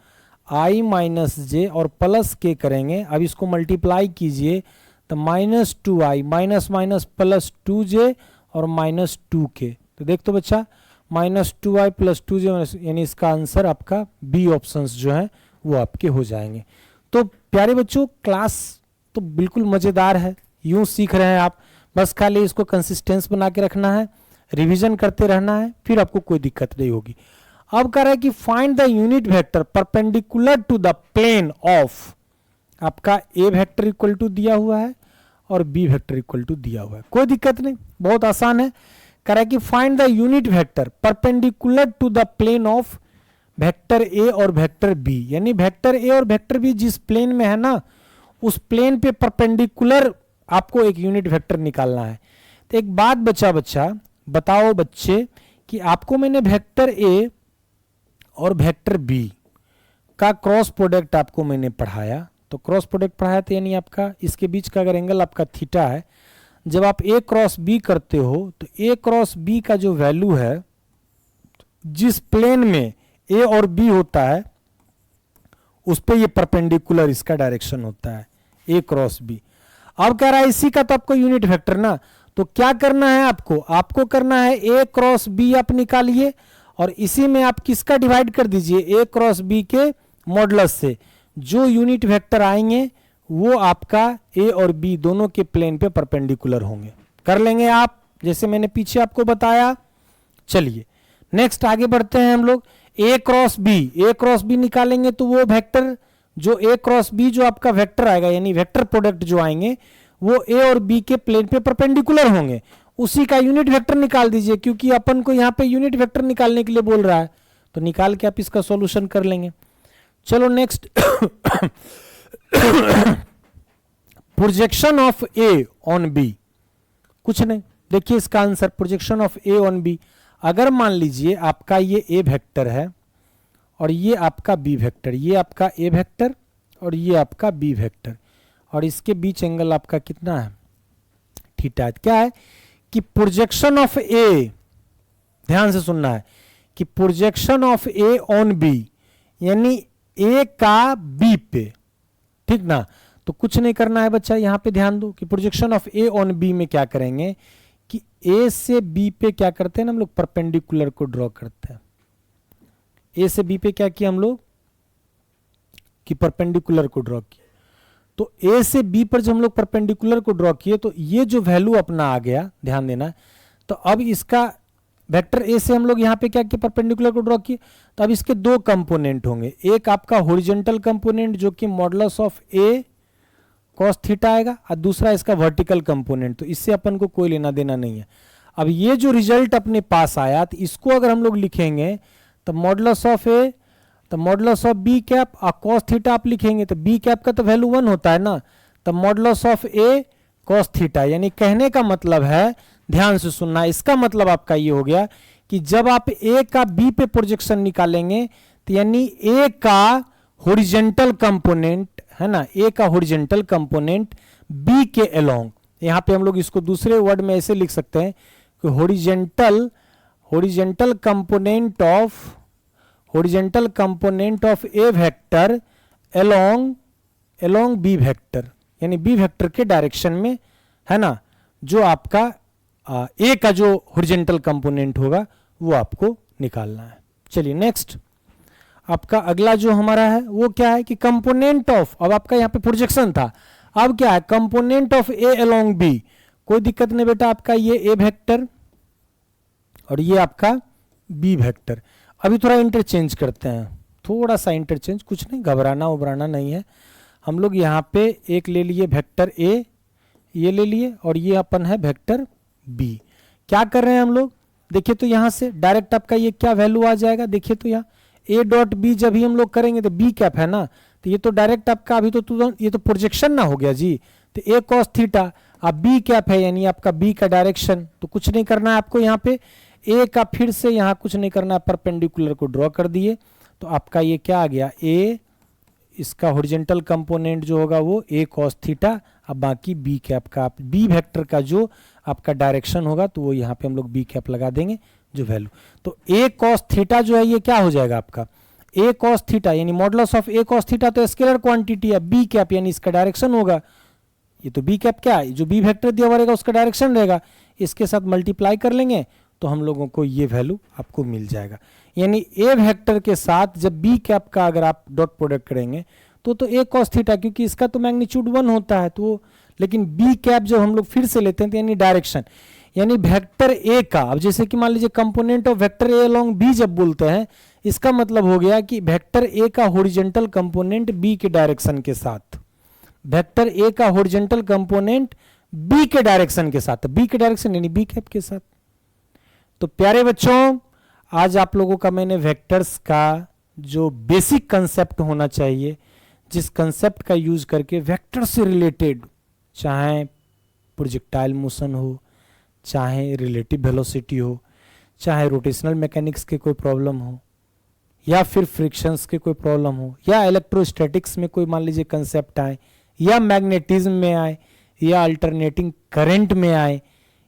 आई माइनस जे और प्लस के करेंगे। अब इसको मल्टीप्लाई कीजिए तो -2i minus minus plus 2j और -2k। तो देख तो बच्चा -2i प्लस 2j, यानी इसका आंसर आपका बी ऑप्शंस जो है वो आपके हो जाएंगे। तो प्यारे बच्चों क्लास तो बिल्कुल मज़ेदार है, यूं सीख रहे हैं आप, बस खाली इसको कंसिस्टेंस बना के रखना है, रिवीजन करते रहना है, फिर आपको कोई दिक्कत नहीं होगी। अब कह रहा है कि find the unit vector perpendicular to the plane of, आपका ए वेक्टर इक्वल टू दिया हुआ है और बी वेक्टर इक्वल टू दिया हुआ है, कोई दिक्कत नहीं, बहुत आसान है। कह रहा है कि find the unit vector perpendicular to the plane of vector A और वेक्टर बी, यानी वेक्टर ए और वेक्टर बी जिस प्लेन में है ना, उस प्लेन पे परपेंडिकुलर आपको एक यूनिट वेक्टर निकालना है। तो एक बात बताओ बच्चे कि आपको मैंने वेक्टर ए और वेक्टर बी का क्रॉस प्रोडक्ट आपको मैंने पढ़ाया, तो क्रॉस प्रोडक्ट पढ़ाया तो यानी आपका इसके बीच का अगर एंगल आपका थीटा है, जब आप ए क्रॉस बी करते हो तो ए क्रॉस बी का जो वैल्यू है जिस प्लेन में ए और बी होता है उस पे ये परपेंडिकुलर इसका डायरेक्शन होता है ए क्रॉस बी। अब कह रहा है इसी का तो आपको यूनिट वेक्टर ना, तो क्या करना है आपको करना है ए क्रॉस बी आप निकालिए और इसी में आप किसका डिवाइड कर दीजिए, ए क्रॉस बी के मॉडुलस से। जो यूनिट वेक्टर आएंगे वो आपका ए और बी दोनों के प्लेन पे परपेंडिकुलर होंगे। कर लेंगे आप जैसे मैंने पीछे आपको बताया। चलिए नेक्स्ट आगे बढ़ते हैं हम लोग। ए क्रॉस बी निकालेंगे तो वो वेक्टर जो ए क्रॉस बी जो आपका वेक्टर आएगा यानी वेक्टर प्रोडक्ट जो आएंगे वो ए और बी के प्लेन पे परपेंडिकुलर होंगे, उसी का यूनिट वेक्टर निकाल दीजिए, क्योंकि अपन को यहाँ पे यूनिट वेक्टर निकालने के लिए बोल रहा है, तो निकाल के आप इसका सॉल्यूशन कर लेंगे। चलो next projection of A on B, कुछ नहीं, देखिए इसका answer projection of A on B. अगर मान लीजिए आपका ये ए वेक्टर है और ये आपका बी वेक्टर, ये आपका ए वेक्टर और ये आपका बी वेक्टर, और इसके बीच एंगल आपका कितना है, थीटा। क्या है कि प्रोजेक्शन ऑफ ए, ध्यान से सुनना है कि projection of A on B यानी ए का बी पे, ठीक ना। तो कुछ नहीं करना है बच्चा, यहां पे ध्यान दो कि projection of A on B में क्या करेंगे कि ए से बी पे क्या करते हैं ना हम लोग, परपेंडिकुलर को ड्रॉ करते हैं। ए से बी पे क्या किया हम लोग कि परपेंडिकुलर को ड्रॉ किया। तो ए से बी पर जब हम लोग परपेंडिकुलर को ड्रॉ किए तो ये जो वैल्यू अपना आ गया, ध्यान देना। तो अब इसका वेक्टर ए से हम लोग यहाँ पे क्या किया, परपेंडिकुलर को ड्रॉ किए, तो अब इसके दो कंपोनेंट होंगे, एक आपका हॉरिजॉन्टल कंपोनेंट जो कि modulus of A cos theta आएगा और दूसरा इसका वर्टिकल कंपोनेंट, तो इससे अपन को कोई लेना देना नहीं है। अब ये जो रिजल्ट अपने पास आया तो इसको अगर हम लोग लिखेंगे तो मॉडुलस ऑफ ए तो मॉडुलस ऑफ बी कैप और कॉस थीटा आप लिखेंगे तो बी कैप का तो वैल्यू 1 होता है ना, तो modulus of A cos theta, यानी कहने का मतलब है, ध्यान से सुनना, इसका मतलब आपका ये हो गया कि कि जब आप ए का बी पे प्रोजेक्शन निकालेंगे तो यानी ए का हॉरिजेंटल कंपोनेंट है ना, ए का हॉरिजेंटल कंपोनेंट बी के अलोंग, यहां पे हम लोग इसको दूसरे वर्ड में ऐसे लिख सकते हैं कि horizontal component of A vector along B vector, यानी बी वेक्टर के डायरेक्शन में है ना, जो आपका ए का जो हॉरिजेंटल कंपोनेंट होगा वो आपको निकालना है। चलिए नेक्स्ट, आपका अगला जो हमारा है वो क्या है कि कंपोनेंट ऑफ, अब आपका यहाँ पे प्रोजेक्शन था, अब क्या है component of A along B. कोई दिक्कत नहीं बेटा, आपका ये ए वेक्टर और ये आपका बी वेक्टर। अभी थोड़ा इंटरचेंज करते हैं, थोड़ा सा इंटरचेंज, कुछ नहीं, घबराना उबराना नहीं है। हम लोग यहाँ पे एक ले लिए वेक्टर ए, ये ले लिए, और ये अपन है वेक्टर बी। क्या कर रहे हैं हम लोग, देखिए तो यहाँ से डायरेक्ट आपका ये क्या वैल्यू आ जाएगा, देखिए तो यहाँ ए डॉट बी जब ही हम लोग करेंगे तो बी कैप है ना, तो ये तो डायरेक्ट आपका अभी तो ये तो प्रोजेक्शन ना हो गया जी, तो ए कॉस थीटा, अब बी कैप है यानी आपका बी का डायरेक्शन, तो कुछ नहीं करना है आपको यहाँ पे, ए का फिर से यहाँ कुछ नहीं करना है, परपेंडिकुलर को ड्रॉ कर दिए, तो आपका ये क्या आ गया, ए इसका हॉरिजेंटल कंपोनेंट जो होगा वो ए कॉस थीटा, अब बाकी बी कैप का बी वेक्टर का जो आपका डायरेक्शन होगा तो वो यहाँ पे हम लोग बी कैप लगा देंगे जो वैल्यू, तो ए कॉस थीटा जो है ये क्या हो जाएगा आपका ए कॉस थीटा, यानी modulus of A cos theta तो स्केलर क्वांटिटी है, बी कैप यानी इसका डायरेक्शन होगा, ये तो बी कैप क्या है, जो बी वेक्टर दिया हुआ रहेगा उसका डायरेक्शन रहेगा, इसके साथ मल्टीप्लाई कर लेंगे तो हम लोगों को ये वैल्यू आपको मिल जाएगा। यानी ए वेक्टर के साथ जब बी कैप का अगर आप डॉट प्रोडक्ट करेंगे तो ए कॉस थीटा, क्योंकि इसका तो मैग्नीट्यूड 1 होता है, तो लेकिन बी कैप जब हम लोग फिर से लेते हैं तो यानी डायरेक्शन, यानी वेक्टर ए का, अब जैसे कि मान लीजिए component of vector A along B जब बोलते हैं, इसका मतलब हो गया कि वेक्टर ए का हॉरिजेंटल कंपोनेंट बी के डायरेक्शन के साथ, वेक्टर ए का हॉरिजेंटल कंपोनेंट बी के डायरेक्शन के साथ, बी के डायरेक्शन यानी बी कैप के साथ। तो प्यारे बच्चों, आज आप लोगों का मैंने वेक्टर्स का जो बेसिक कंसेप्ट होना चाहिए, जिस कंसेप्ट का यूज करके वेक्टर से रिलेटेड चाहे प्रोजेक्टाइल मोशन हो, चाहे रिलेटिव वेलोसिटी हो, चाहे रोटेशनल मैकेनिक्स के कोई प्रॉब्लम हो, या फिर फ्रिक्शंस के कोई प्रॉब्लम हो, या इलेक्ट्रोस्टैटिक्स में कोई मान लीजिए कंसेप्ट आए, या मैग्नेटिज्म में आए, या अल्टरनेटिंग करंट में आए,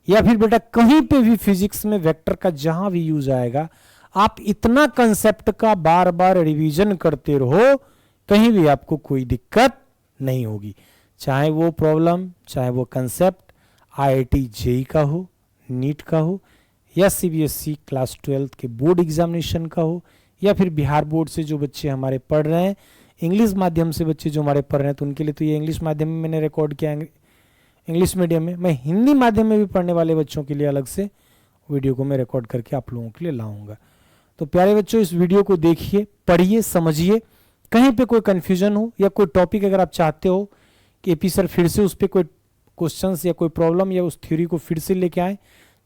या फिर बेटा कहीं पे भी फिजिक्स में वेक्टर का जहां भी यूज आएगा, आप इतना कंसेप्ट का बार बार रिवीजन करते रहो, कहीं भी आपको कोई दिक्कत नहीं होगी। चाहे वो प्रॉब्लम, चाहे वो कंसेप्ट IIT JEE का हो, नीट का हो, या CBSE क्लास 12 के बोर्ड एग्जामिनेशन का हो, या फिर बिहार बोर्ड से जो बच्चे हमारे पढ़ रहे हैं, इंग्लिश माध्यम से बच्चे जो हमारे पढ़ रहे हैं, तो उनके लिए तो ये इंग्लिश माध्यम में मैंने रिकॉर्ड किया है, इंग्लिश मीडियम में। मैं हिंदी माध्यम में भी पढ़ने वाले बच्चों के लिए अलग से वीडियो को मैं रिकॉर्ड करके आप लोगों के लिए लाऊंगा। तो प्यारे बच्चों, इस वीडियो को देखिए, पढ़िए, समझिए, कहीं पे कोई कंफ्यूजन हो या कोई टॉपिक अगर आप चाहते हो कि एपी सर फिर से उस पर कोई क्वेश्चंस या कोई प्रॉब्लम या उस थ्योरी को फिर से लेके आए,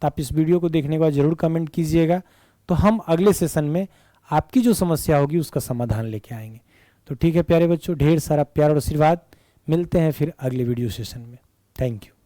तो आप इस वीडियो को देखने के बाद जरूर कमेंट कीजिएगा, तो हम अगले सेशन में आपकी जो समस्या होगी उसका समाधान लेके आएंगे। तो ठीक है प्यारे बच्चों, ढेर सारा प्यार और आशीर्वाद, मिलते हैं फिर अगले वीडियो सेशन में। Thank you.